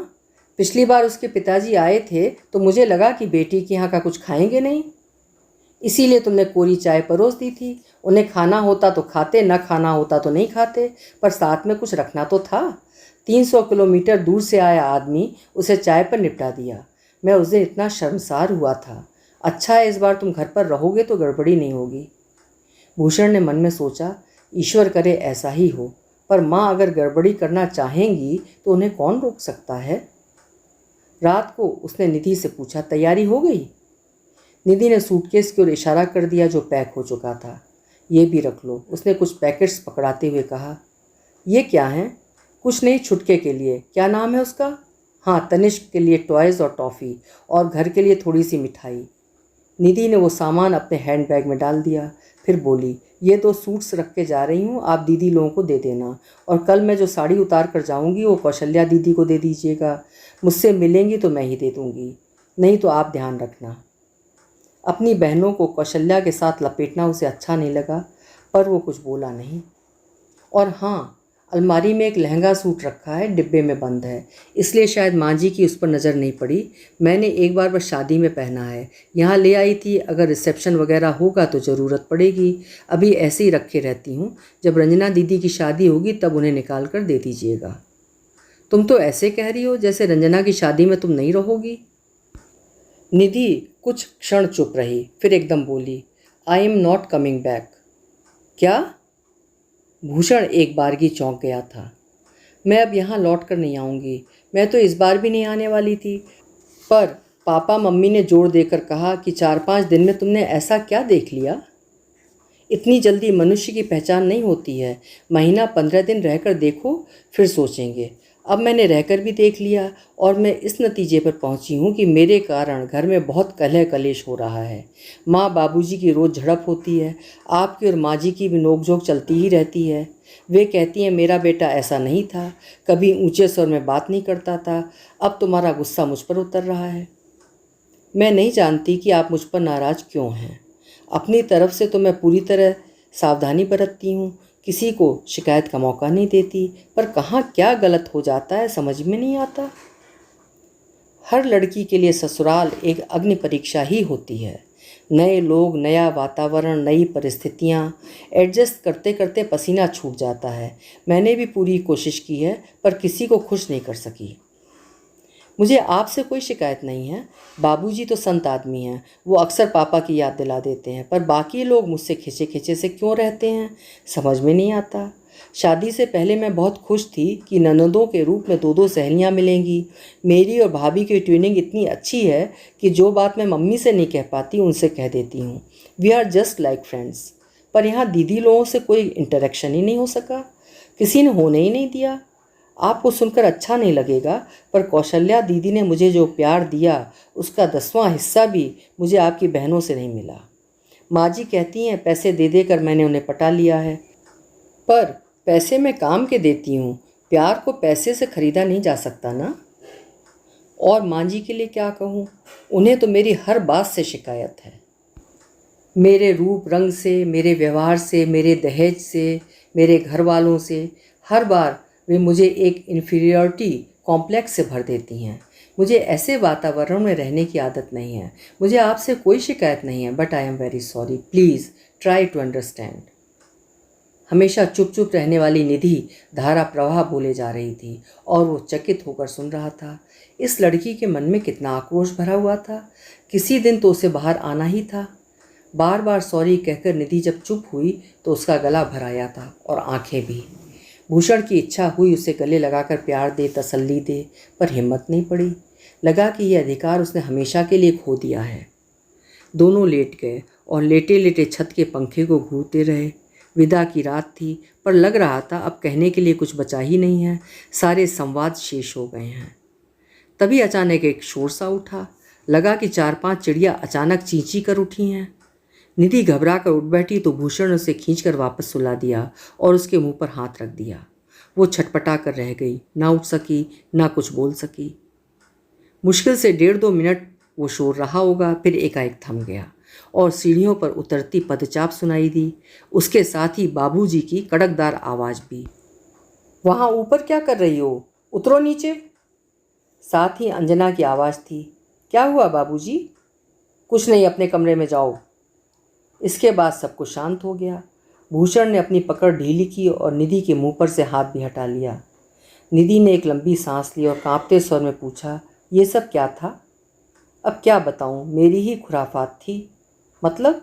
पिछली बार उसके पिताजी आए थे तो मुझे लगा कि बेटी के यहाँ का कुछ खाएंगे नहीं, इसीलिए तुमने कोरी चाय परोस दी थी। उन्हें खाना होता तो खाते, न खाना होता तो नहीं खाते, पर साथ में कुछ रखना तो था। 300 किलोमीटर दूर से आया आदमी, उसे चाय पर निपटा दिया। मैं उस दिन इतना शर्मसार हुआ था। अच्छा है इस बार तुम घर पर रहोगे तो गड़बड़ी नहीं होगी। भूषण ने मन में सोचा, ईश्वर करे ऐसा ही हो, पर माँ अगर गड़बड़ी करना चाहेंगी तो उन्हें कौन रोक सकता है? रात को उसने निधि से पूछा, तैयारी हो गई? निधि ने सूटकेस की ओर इशारा कर दिया जो पैक हो चुका था। ये भी रख लो, उसने कुछ पैकेट्स पकड़ाते हुए कहा। ये क्या हैं? कुछ नहीं, छुटके के लिए। क्या नाम है उसका? हाँ, तनिष्क के लिए टॉयज़ और टॉफ़ी, और घर के लिए थोड़ी सी मिठाई। निधि ने वो सामान अपने हैंडबैग में डाल दिया। फिर बोली, ये 2 सूट्स रख के जा रही हूँ, आप दीदी लोगों को दे देना। और कल मैं जो साड़ी उतार कर जाऊँगी वो कौशल्या दीदी को दे दीजिएगा। मुझसे मिलेंगी तो मैं ही दे दूँगी, नहीं तो आप ध्यान रखना। अपनी बहनों को कौशल्या के साथ लपेटना उसे अच्छा नहीं लगा, पर वो कुछ बोला नहीं। और हाँ, अलमारी में एक लहंगा सूट रखा है, डिब्बे में बंद है, इसलिए शायद माँ जी की उस पर नज़र नहीं पड़ी। मैंने एक बार बस शादी में पहना है, यहाँ ले आई थी। अगर रिसेप्शन वगैरह होगा तो ज़रूरत पड़ेगी। अभी ऐसे ही रखे रहती हूँ, जब रंजना दीदी की शादी होगी तब उन्हें निकाल कर दे दीजिएगा। तुम तो ऐसे कह रही हो जैसे रंजना की शादी में तुम नहीं रहोगी। निधि कुछ क्षण चुप रही, फिर एकदम बोली, I am not coming back. क्या? भूषण एक बारगी चौंक गया था। मैं अब यहाँ लौट कर नहीं आऊँगी। मैं तो इस बार भी नहीं आने वाली थी, पर पापा मम्मी ने जोर देकर कहा कि 4-5 दिन में तुमने ऐसा क्या देख लिया? इतनी जल्दी मनुष्य की पहचान नहीं होती है। महीना 15 दिन रहकर देखो, फिर सोचेंगे। अब मैंने रहकर भी देख लिया और मैं इस नतीजे पर पहुंची हूँ कि मेरे कारण घर में बहुत कलह कलेश हो रहा है। माँ बाबूजी की रोज़ झड़प होती है, आपकी और माँ जी की भी नोकझोंक चलती ही रहती है। वे कहती हैं मेरा बेटा ऐसा नहीं था, कभी ऊंचे स्वर में बात नहीं करता था। अब तुम्हारा गुस्सा मुझ पर उतर रहा है। मैं नहीं जानती कि आप मुझ पर नाराज़ क्यों हैं। अपनी तरफ से तो मैं पूरी तरह सावधानी बरतती हूँ, किसी को शिकायत का मौका नहीं देती, पर कहाँ क्या गलत हो जाता है समझ में नहीं आता। हर लड़की के लिए ससुराल एक अग्नि परीक्षा ही होती है। नए लोग, नया वातावरण, नई परिस्थितियाँ, एडजस्ट करते करते पसीना छूट जाता है। मैंने भी पूरी कोशिश की है, पर किसी को खुश नहीं कर सकी। मुझे आपसे कोई शिकायत नहीं है। बाबूजी तो संत आदमी हैं, वो अक्सर पापा की याद दिला देते हैं, पर बाकी लोग मुझसे खिंचे खिंचे से क्यों रहते हैं समझ में नहीं आता। शादी से पहले मैं बहुत खुश थी कि ननदों के रूप में 2-2 सहेलियाँ मिलेंगी। मेरी और भाभी की ट्यूनिंग इतनी अच्छी है कि जो बात मैं मम्मी से नहीं कह पाती उनसे कह देती हूँ। We are just like friends. पर यहाँ दीदी लोगों से कोई इंटरेक्शन ही नहीं हो सका, किसी ने होने ही नहीं दिया। आपको सुनकर अच्छा नहीं लगेगा, पर कौशल्या दीदी ने मुझे जो प्यार दिया उसका 10वां हिस्सा भी मुझे आपकी बहनों से नहीं मिला। माँ जी कहती हैं पैसे दे देकर मैंने उन्हें पटा लिया है, पर पैसे मैं काम के देती हूँ, प्यार को पैसे से खरीदा नहीं जा सकता ना। और माँ जी के लिए क्या कहूँ, उन्हें तो मेरी हर बात से शिकायत है। मेरे रूप रंग से, मेरे व्यवहार से, मेरे दहेज से, मेरे घर वालों से, हर बार वे मुझे एक इन्फीरियरिटी कॉम्प्लेक्स से भर देती हैं। मुझे ऐसे वातावरण में रहने की आदत नहीं है। मुझे आपसे कोई शिकायत नहीं है, but I am very sorry. Please try to understand. हमेशा चुप चुप रहने वाली निधि धारा प्रवाह बोले जा रही थी और वो चकित होकर सुन रहा था। इस लड़की के मन में कितना आक्रोश भरा हुआ था। किसी दिन तो उसे बाहर आना ही था। बार बार सॉरी कहकर निधि जब चुप हुई तो उसका गला भर आया था और आंखें भी। भूषण की इच्छा हुई उसे गले लगाकर प्यार दे, तसल्ली दे, पर हिम्मत नहीं पड़ी। लगा कि यह अधिकार उसने हमेशा के लिए खो दिया है। दोनों लेट गए और लेटे लेटे छत के पंखे को घूरते रहे। विदा की रात थी, पर लग रहा था अब कहने के लिए कुछ बचा ही नहीं है। सारे संवाद शेष हो गए हैं। तभी अचानक एक शोर सा उठा। लगा कि 4-5 चिड़िया अचानक चींची कर उठी हैं। निधि घबरा कर उठ बैठी तो भूषण उसे खींचकर वापस सुला दिया और उसके मुंह पर हाथ रख दिया। वो छटपटा कर रह गई, ना उठ सकी, ना कुछ बोल सकी। मुश्किल से 1.5-2 मिनट वो शोर रहा होगा, फिर एकाएक थम गया और सीढ़ियों पर उतरती पदचाप सुनाई दी। उसके साथ ही बाबूजी की कड़कदार आवाज़ भी। वहाँ ऊपर क्या कर रही हो? उतरो नीचे। साथ ही अंजना की आवाज़ थी। क्या हुआ बाबूजी? कुछ नहीं, अपने कमरे में जाओ। इसके बाद सब कुछ शांत हो गया। भूषण ने अपनी पकड़ ढीली की और निधि के मुंह पर से हाथ भी हटा लिया। निधि ने एक लंबी सांस ली और कांपते स्वर में पूछा, ये सब क्या था? अब क्या बताऊं, मेरी ही खुराफात थी। मतलब?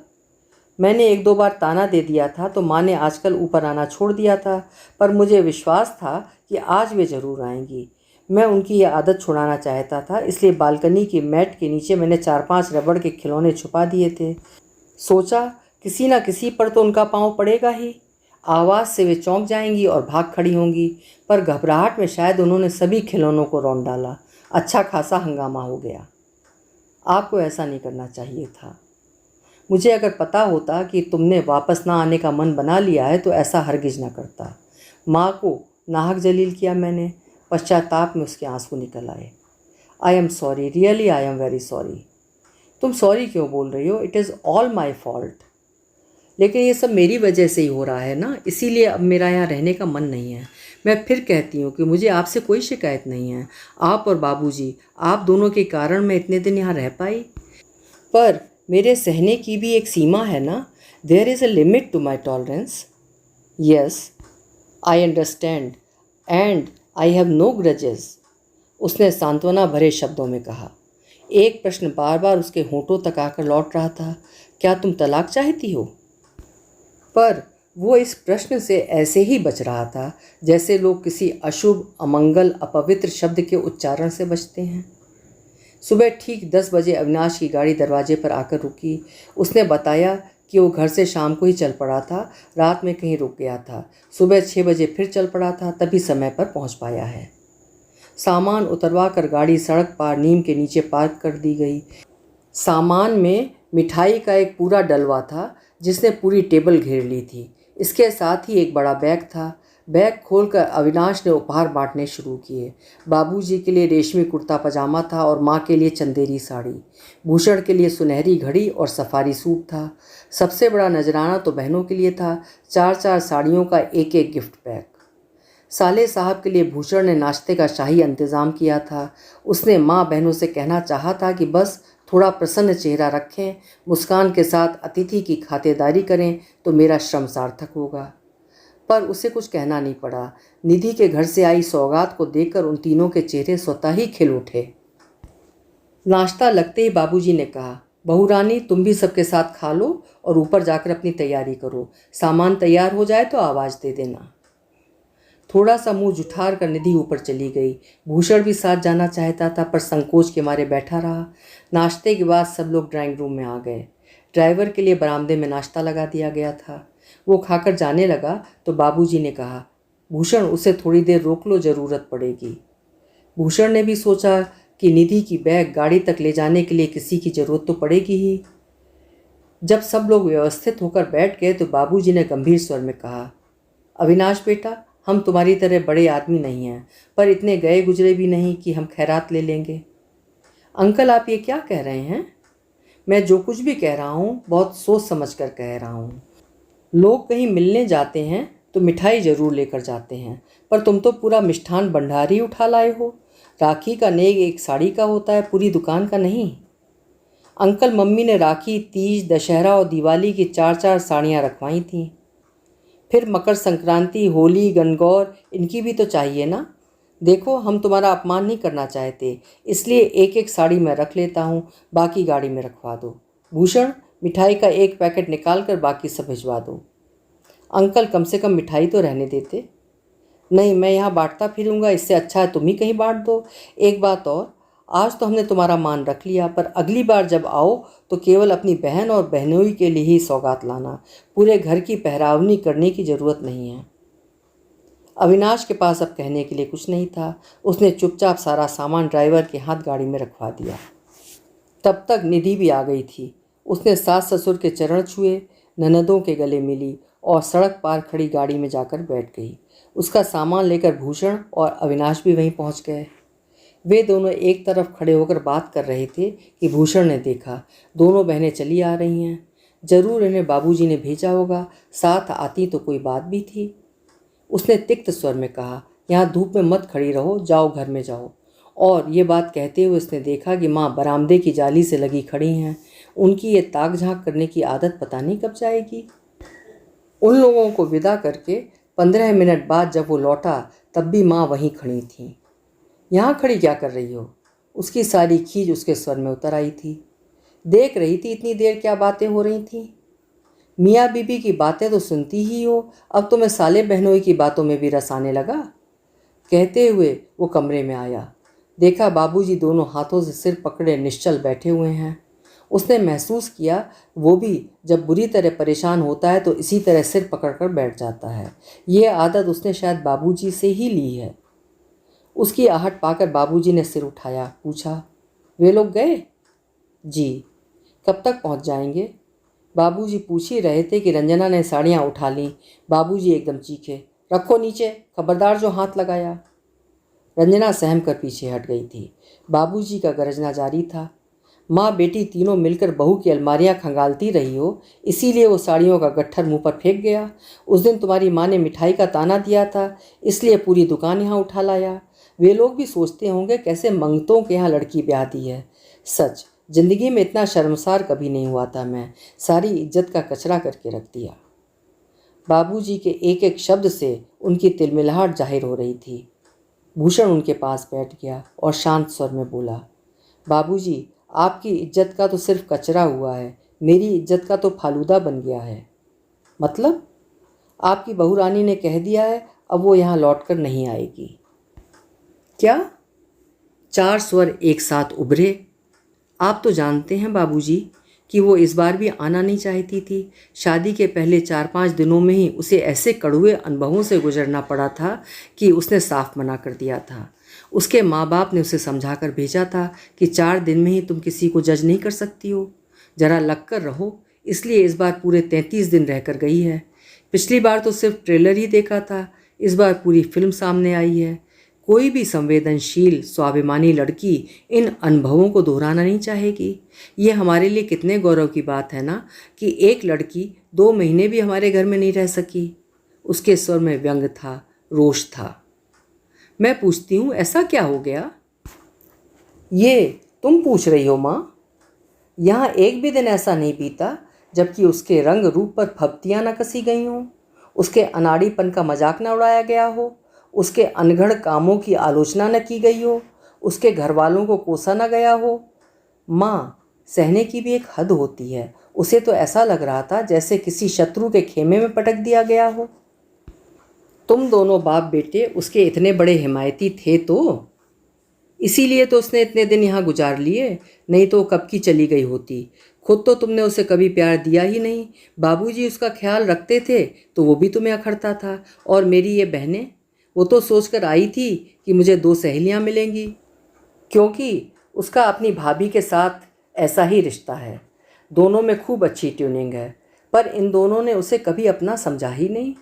मैंने 1-2 बार ताना दे दिया था तो माँ ने आजकल ऊपर आना छोड़ दिया था, पर मुझे विश्वास था कि आज वे ज़रूर आएंगी। मैं उनकी यह आदत छुड़ाना चाहता था, इसलिए बालकनी की मैट के नीचे मैंने 4-5 रबड़ के खिलौने छुपा दिए थे। सोचा किसी न किसी पर तो उनका पाँव पड़ेगा ही। आवाज़ से वे चौंक जाएंगी और भाग खड़ी होंगी, पर घबराहट में शायद उन्होंने सभी खिलौनों को रौंद डाला। अच्छा खासा हंगामा हो गया। आपको ऐसा नहीं करना चाहिए था। मुझे अगर पता होता कि तुमने वापस ना आने का मन बना लिया है तो ऐसा हरगिज ना करता। माँ को नाहक जलील किया मैंने। पश्चाताप में उसके आंसू निकल आए। I am sorry, really I am very sorry. तुम सॉरी क्यों बोल रही हो? It is all my fault. लेकिन ये सब मेरी वजह से ही हो रहा है ना, इसीलिए अब मेरा यहाँ रहने का मन नहीं है। मैं फिर कहती हूँ कि मुझे आपसे कोई शिकायत नहीं है। आप और बाबूजी, आप दोनों के कारण मैं इतने दिन यहाँ रह पाई। पर मेरे सहने की भी एक सीमा है ना। There is a limit to my tolerance. Yes, I understand and I have no grudges, उसने सांत्वना भरे शब्दों में कहा। एक प्रश्न बार बार उसके होंठों तक आकर लौट रहा था, क्या तुम तलाक चाहती हो? पर वो इस प्रश्न से ऐसे ही बच रहा था जैसे लोग किसी अशुभ, अमंगल, अपवित्र शब्द के उच्चारण से बचते हैं। सुबह ठीक 10 बजे अविनाश की गाड़ी दरवाजे पर आकर रुकी। उसने बताया कि वो घर से शाम को ही चल पड़ा था, रात में कहीं रुक गया था। सुबह 6 बजे फिर चल पड़ा था, तभी समय पर पहुंच पाया है। सामान उतरवा कर गाड़ी सड़क पार नीम के नीचे पार्क कर दी गई। सामान में मिठाई का एक पूरा डलवा था जिसने पूरी टेबल घेर ली थी। इसके साथ ही एक बड़ा बैग था। बैग खोलकर अविनाश ने उपहार बांटने शुरू किए। बाबूजी के लिए रेशमी कुर्ता पजामा था और माँ के लिए चंदेरी साड़ी। भूषण के लिए सुनहरी घड़ी और सफारी सूट था। सबसे बड़ा नजराना तो बहनों के लिए था, 4-4 साड़ियों का एक एक गिफ्ट पैक। साले साहब के लिए भूषण ने नाश्ते का शाही इंतज़ाम किया था। उसने माँ बहनों से कहना चाहा था कि बस थोड़ा प्रसन्न चेहरा रखें, मुस्कान के साथ अतिथि की खातिरदारी करें तो मेरा श्रम सार्थक होगा। पर उसे कुछ कहना नहीं पड़ा। निधि के घर से आई सौगात को देखकर उन तीनों के चेहरे स्वतः ही खिल उठे। नाश्ता लगते ही बाबूजी ने कहा, बहू रानी तुम भी सबके साथ खा लो और ऊपर जाकर अपनी तैयारी करो। सामान तैयार हो जाए तो आवाज़ दे देना। थोड़ा सा मुंह जुठार कर निधि ऊपर चली गई। भूषण भी साथ जाना चाहता था पर संकोच के मारे बैठा रहा। नाश्ते के बाद सब लोग ड्राइंग रूम में आ गए। ड्राइवर के लिए बरामदे में नाश्ता लगा दिया गया था। वो खाकर जाने लगा तो बाबूजी ने कहा, भूषण उसे थोड़ी देर रोक लो, ज़रूरत पड़ेगी। भूषण ने भी सोचा कि निधि की बैग गाड़ी तक ले जाने के लिए किसी की ज़रूरत तो पड़ेगी ही। जब सब लोग व्यवस्थित होकर बैठ गए तो बाबूजी ने गंभीर स्वर में कहा, अविनाश बेटा, हम तुम्हारी तरह बड़े आदमी नहीं हैं, पर इतने गए गुजरे भी नहीं कि हम खैरात ले लेंगे। अंकल, आप ये क्या कह रहे हैं? मैं जो कुछ भी कह रहा हूँ बहुत सोच समझ कर कह रहा हूँ। लोग कहीं मिलने जाते हैं तो मिठाई ज़रूर लेकर जाते हैं, पर तुम तो पूरा मिष्ठान भंडार ही उठा लाए हो। राखी का नेग एक साड़ी का होता है, पूरी दुकान का नहीं। अंकल, मम्मी ने राखी, तीज, दशहरा और दिवाली की 4-4 साड़ियाँ रखवाई थीं। फिर मकर संक्रांति, होली, गणगौर, इनकी भी तो चाहिए ना। देखो, हम तुम्हारा अपमान नहीं करना चाहते, इसलिए एक एक साड़ी मैं रख लेता हूँ, बाकी गाड़ी में रखवा दो। भूषण, मिठाई का एक पैकेट निकाल कर बाकी सब भिजवा दो। अंकल, कम से कम मिठाई तो रहने देते। नहीं, मैं यहाँ बांटता फिरूंगा, इससे अच्छा है तुम ही कहीं बांट दो। एक बात और, आज तो हमने तुम्हारा मान रख लिया, पर अगली बार जब आओ तो केवल अपनी बहन और बहनोई के लिए ही सौगात लाना। पूरे घर की पहरावनी करने की ज़रूरत नहीं है। अविनाश के पास अब कहने के लिए कुछ नहीं था। उसने चुपचाप सारा सामान ड्राइवर के हाथ गाड़ी में रखवा दिया। तब तक निधि भी आ गई थी। उसने सास ससुर के चरण छुए, ननदों के गले मिली और सड़क पार खड़ी गाड़ी में जाकर बैठ गई। उसका सामान लेकर भूषण और अविनाश भी वहीं पहुंच गए। वे दोनों एक तरफ खड़े होकर बात कर रहे थे कि भूषण ने देखा दोनों बहनें चली आ रही हैं। जरूर इन्हें बाबूजी ने भेजा होगा, साथ आती तो कोई बात भी थी। उसने तिक्त स्वर में कहा, यहाँ धूप में मत खड़ी रहो, जाओ घर में जाओ। और ये बात कहते हुए उसने देखा कि माँ बरामदे की जाली से लगी खड़ी हैं। उनकी ये ताक झाँक करने की आदत पता नहीं कब जाएगी। उन लोगों को विदा करके 15 मिनट बाद जब वो लौटा तब भी माँ वहीं खड़ी थी। यहाँ खड़ी क्या कर रही हो? उसकी सारी खीज उसके स्वर में उतर आई थी। देख रही थी इतनी देर क्या बातें हो रही थीं। मियाँ बीबी की बातें तो सुनती ही हो, अब तो मैं साले बहनोई की बातों में भी रस आने लगा। कहते हुए वो कमरे में आया। देखा बाबूजी दोनों हाथों से सिर पकड़े निश्चल बैठे हुए हैं। उसने महसूस किया वो भी जब बुरी तरह परेशान होता है तो इसी तरह सिर पकड़कर बैठ जाता है। ये आदत उसने शायद बाबूजी से ही ली है। उसकी आहट पाकर बाबूजी ने सिर उठाया, पूछा, वे लोग गए? जी। कब तक पहुंच जाएंगे? बाबूजी पूछ ही रहे थे कि रंजना ने साड़ियाँ उठा लीं। बाबूजी एकदम चीखे, रखो नीचे, खबरदार जो हाथ लगाया। रंजना सहम कर पीछे हट गई थी। बाबूजी का गरजना जारी था, माँ बेटी तीनों मिलकर बहू की अलमारियाँ खंगालती रही हो, इसीलिए वो साड़ियों का गट्ठर मुंह पर फेंक गया। उस दिन तुम्हारी माँ ने मिठाई का ताना दिया था, इसलिए पूरी दुकान यहाँ उठा लाया। वे लोग भी सोचते होंगे कैसे मंगतों के यहाँ लड़की ब्याह दी है। सच, जिंदगी में इतना शर्मसार कभी नहीं हुआ था मैं। सारी इज्जत का कचरा करके रख दिया। बाबूजी के एक एक शब्द से उनकी तिलमिलाहट जाहिर हो रही थी। भूषण उनके पास बैठ गया और शांत स्वर में बोला, बाबूजी, आपकी इज्जत का तो सिर्फ कचरा हुआ है, मेरी इज्जत का तो फालूदा बन गया है। मतलब? आपकी बहू रानी ने कह दिया है अब वो यहाँ लौटकर नहीं आएगी। क्या? 4 स्वर एक साथ उभरे। आप तो जानते हैं बाबूजी कि वो इस बार भी आना नहीं चाहती थी। शादी के पहले 4-5 दिनों में ही उसे ऐसे कड़वे अनुभवों से गुजरना पड़ा था कि उसने साफ मना कर दिया था। उसके माँ बाप ने उसे समझा कर भेजा था कि 4 दिन में ही तुम किसी को जज नहीं कर सकती हो, ज़रा लग कर रहो। इसलिए इस बार पूरे 33 दिन रहकर गई है। पिछली बार तो सिर्फ ट्रेलर ही देखा था, इस बार पूरी फिल्म सामने आई है। कोई भी संवेदनशील स्वाभिमानी लड़की इन अनुभवों को दोहराना नहीं चाहेगी। ये हमारे लिए कितने गौरव की बात है ना कि एक लड़की 2 महीने भी हमारे घर में नहीं रह सकी। उसके स्वर में व्यंग था, रोष था। मैं पूछती हूँ, ऐसा क्या हो गया? ये तुम पूछ रही हो माँ? यहाँ एक भी दिन ऐसा नहीं बीता जबकि उसके रंग रूप पर फब्तियाँ न कसी गई हों, उसके अनाड़ीपन का मजाक न उड़ाया गया हो, उसके अनगढ़ कामों की आलोचना न की गई हो, उसके घर वालों को कोसा न गया हो। माँ, सहने की भी एक हद होती है। उसे तो ऐसा लग रहा था जैसे किसी शत्रु के खेमे में पटक दिया गया हो। तुम दोनों बाप बेटे उसके इतने बड़े हिमायती थे तो इसीलिए तो उसने इतने दिन यहाँ गुजार लिए, नहीं तो कब की चली गई होती। खुद तो तुमने उसे कभी प्यार दिया ही नहीं। बाबूजी उसका ख्याल रखते थे तो वो भी तुम्हें अखरता था। और मेरी ये बहनें, वो तो सोचकर आई थी कि मुझे 2 सहेलियाँ मिलेंगी, क्योंकि उसका अपनी भाभी के साथ ऐसा ही रिश्ता है। दोनों में खूब अच्छी ट्यूनिंग है, पर इन दोनों ने उसे कभी अपना समझा ही नहीं।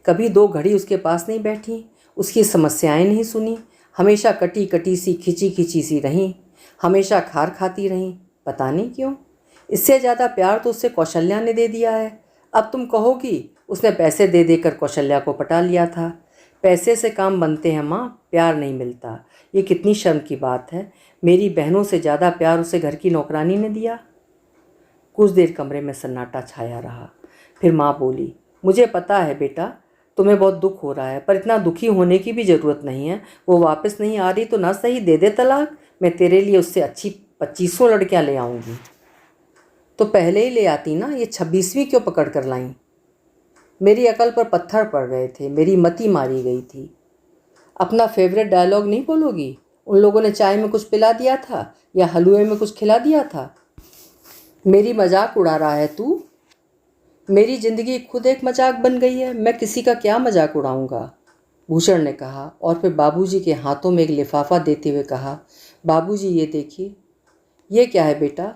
कभी 2 घड़ी उसके पास नहीं बैठी, उसकी समस्याएं नहीं सुनी, हमेशा कटी कटी सी खिंची खिंची सी रहीं, हमेशा खार खाती रहीं। पता नहीं क्यों। इससे ज़्यादा प्यार तो उससे कौशल्या ने दे दिया है। अब तुम कहोगी उसने पैसे दे देकर कौशल्या को पटा लिया था। पैसे से काम बनते हैं माँ, प्यार नहीं मिलता। ये कितनी शर्म की बात है। मेरी बहनों से ज़्यादा प्यार उसे घर की नौकरानी ने दिया। कुछ देर कमरे में सन्नाटा छाया रहा। फिर माँ बोली, मुझे पता है बेटा, तुम्हें बहुत दुख हो रहा है, पर इतना दुखी होने की भी ज़रूरत नहीं है। वो वापस नहीं आ रही तो ना सही दे दे तलाक। मैं तेरे लिए उससे अच्छी 25 लड़कियां ले आऊँगी। तो पहले ही ले आती ना, ये 26वीं क्यों पकड़ कर लाई? मेरी अकल पर पत्थर पड़ गए थे, मेरी मति मारी गई थी। अपना फेवरेट डायलॉग नहीं बोलोगी? उन लोगों ने चाय में कुछ पिला दिया था या हलवे में कुछ खिला दिया था? मेरी मजाक उड़ा रहा है तू? मेरी जिंदगी खुद एक मजाक बन गई है, मैं किसी का क्या मजाक उड़ाऊंगा? भूषण ने कहा और फिर बाबूजी के हाथों में एक लिफाफा देते हुए कहा, बाबूजी ये देखिए। ये क्या है बेटा?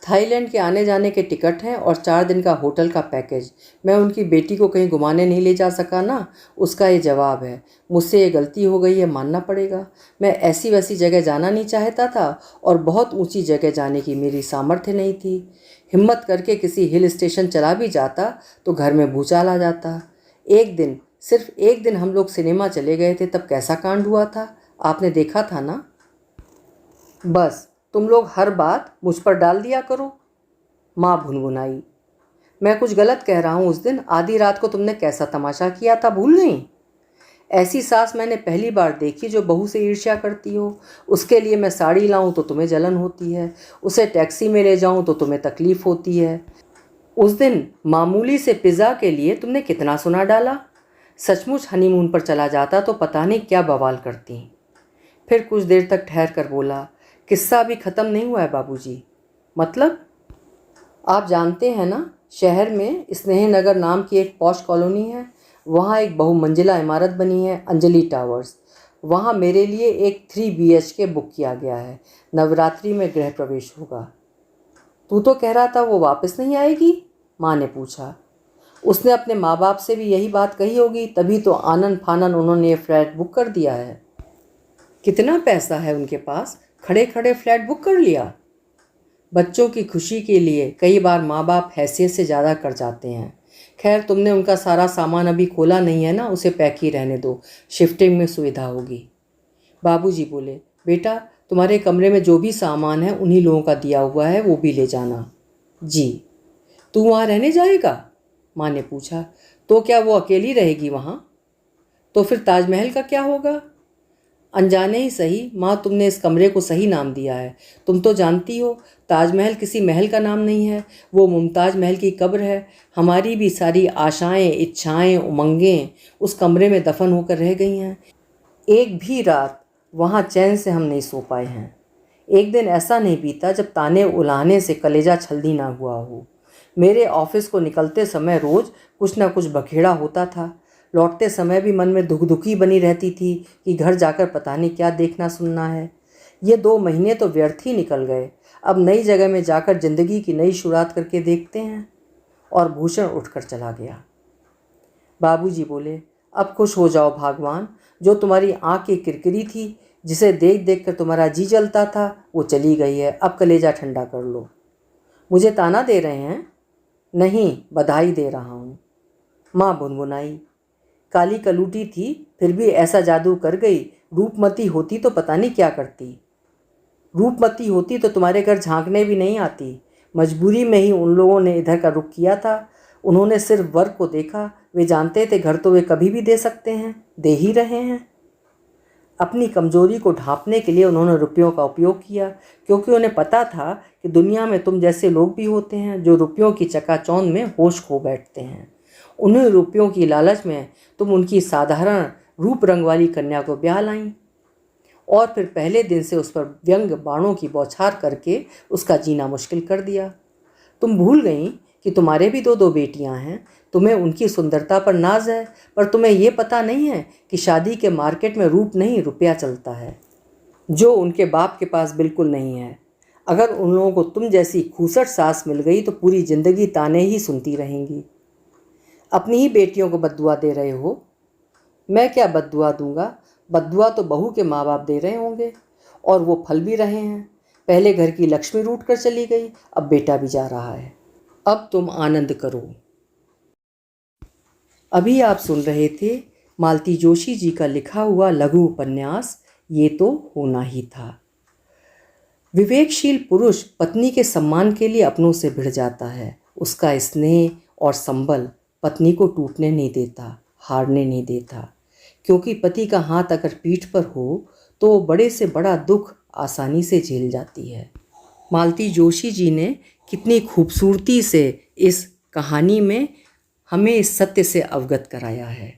थाईलैंड के आने जाने के टिकट हैं और 4 दिन का होटल का पैकेज। मैं उनकी बेटी को कहीं घुमाने नहीं ले जा सका ना, उसका ये जवाब है। मुझसे ये गलती हो गई है, मानना पड़ेगा। मैं ऐसी वैसी जगह जाना नहीं चाहता था और बहुत ऊंची जगह जाने की मेरी सामर्थ्य नहीं थी। हिम्मत करके किसी हिल स्टेशन चला भी जाता तो घर में भूचाल आ जाता। एक दिन, सिर्फ एक दिन हम लोग सिनेमा चले गए थे, तब कैसा कांड हुआ था आपने देखा था ना। बस तुम लोग हर बात मुझ पर डाल दिया करो। माँ भुनभुनाई, मैं कुछ गलत कह रहा हूँ? उस दिन आधी रात को तुमने कैसा तमाशा किया था, भूल गई? ऐसी सास मैंने पहली बार देखी जो बहू से ईर्ष्या करती हो। उसके लिए मैं साड़ी लाऊं तो तुम्हें जलन होती है, उसे टैक्सी में ले जाऊं तो तुम्हें तकलीफ होती है। उस दिन मामूली से पिज़्ज़ा के लिए तुमने कितना सुना डाला। सचमुच हनीमून पर चला जाता तो पता नहीं क्या बवाल करती। फिर कुछ देर तक ठहर कर बोला, किस्सा अभी ख़त्म नहीं हुआ है बाबूजी। मतलब? आप जानते हैं ना, शहर में स्नेहनगर नाम की एक पॉश कॉलोनी है। वहाँ एक बहुमंजिला इमारत बनी है, अंजलि टावर्स। वहाँ मेरे लिए एक 3 BHK बुक किया गया है। नवरात्रि में गृह प्रवेश होगा। तू तो कह रहा था वो वापस नहीं आएगी, माँ ने पूछा। उसने अपने माँ बाप से भी यही बात कही होगी, तभी तो आनन फानन उन्होंने ये फ्लैट बुक कर दिया है। कितना पैसा है उनके पास, खड़े खड़े फ्लैट बुक कर लिया। बच्चों की खुशी के लिए कई बार माँ बाप हैसियत से ज़्यादा कर जाते हैं। खैर, तुमने उनका सारा सामान अभी खोला नहीं है ना, उसे पैक ही रहने दो, शिफ्टिंग में सुविधा होगी। बाबूजी बोले, बेटा तुम्हारे कमरे में जो भी सामान है उन्हीं लोगों का दिया हुआ है, वो भी ले जाना। जी। तू वहाँ रहने जाएगा? माँ ने पूछा। तो क्या वो अकेली रहेगी वहाँ? तो फिर ताजमहल का क्या होगा? अनजाने ही सही माँ, तुमने इस कमरे को सही नाम दिया है। तुम तो जानती हो ताजमहल किसी महल का नाम नहीं है, वो मुमताज़ महल की कब्र है। हमारी भी सारी आशाएं, इच्छाएं, उमंगें उस कमरे में दफन होकर रह गई हैं। एक भी रात वहाँ चैन से हम नहीं सो पाए हैं। एक दिन ऐसा नहीं बीता जब ताने उलाहने से कलेजा छल्दी ना हुआ हो। मेरे ऑफिस को निकलते समय रोज़ कुछ ना कुछ बखेड़ा होता था। लौटते समय भी मन में दुखी बनी रहती थी कि घर जाकर पता नहीं क्या देखना सुनना है। ये 2 महीने तो व्यर्थ ही निकल गए। अब नई जगह में जाकर ज़िंदगी की नई शुरुआत करके देखते हैं। और भूषण उठकर चला गया। बाबूजी बोले, अब खुश हो जाओ भगवान, जो तुम्हारी आँख की किरकिरी थी, जिसे देख देख कर तुम्हारा जी जलता था, वो चली गई है। अब कलेजा ठंडा कर लो। मुझे ताना दे रहे हैं? नहीं, बधाई दे रहा हूँ। माँ भुनभुनाई, काली कलूटी थी फिर भी ऐसा जादू कर गई। रूपमती होती तो पता नहीं क्या करती। रूपमती होती तो तुम्हारे घर झांकने भी नहीं आती। मजबूरी में ही उन लोगों ने इधर का रुख किया था। उन्होंने सिर्फ वर को देखा। वे जानते थे घर तो वे कभी भी दे सकते हैं, दे ही रहे हैं। अपनी कमजोरी को ढांपने के लिए उन्होंने रुपयों का उपयोग किया, क्योंकि उन्हें पता था कि दुनिया में तुम जैसे लोग भी होते हैं जो रुपयों की चकाचौंध में होश खो बैठते हैं। उन्हीं रुपयों की लालच में तुम उनकी साधारण रूप रंग वाली कन्या को ब्याह लाईं और फिर पहले दिन से उस पर व्यंग बाणों की बौछार करके उसका जीना मुश्किल कर दिया। तुम भूल गईं कि तुम्हारे भी 2 बेटियां हैं। तुम्हें उनकी सुंदरता पर नाज है, पर तुम्हें ये पता नहीं है कि शादी के मार्केट में रूप नहीं, रुपया चलता है, जो उनके बाप के पास बिल्कुल नहीं है। अगर उन लोगों को तुम जैसी खूसट सास मिल गई तो पूरी ज़िंदगी ताने ही सुनती रहेंगी। अपनी ही बेटियों को बद्दुआ दे रहे हो। मैं क्या बद्दुआ दूंगा, बद्दुआ तो बहू के माँ बाप दे रहे होंगे, और वो फल भी रहे हैं। पहले घर की लक्ष्मी रूठ कर चली गई, अब बेटा भी जा रहा है। अब तुम आनंद करो। अभी आप सुन रहे थे मालती जोशी जी का लिखा हुआ लघु उपन्यास ये तो होना ही था। विवेकशील पुरुष पत्नी के सम्मान के लिए अपनों से भिड़ जाता है। उसका स्नेह और संबल पत्नी को टूटने नहीं देता, हारने नहीं देता, क्योंकि पति का हाथ अगर पीठ पर हो तो वो बड़े से बड़ा दुख आसानी से झेल जाती है। मालती जोशी जी ने कितनी खूबसूरती से इस कहानी में हमें इस सत्य से अवगत कराया है।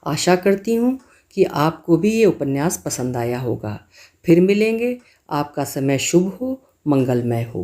आशा करती हूँ कि आपको भी ये उपन्यास पसंद आया होगा। फिर मिलेंगे। आपका समय शुभ हो, मंगलमय हो।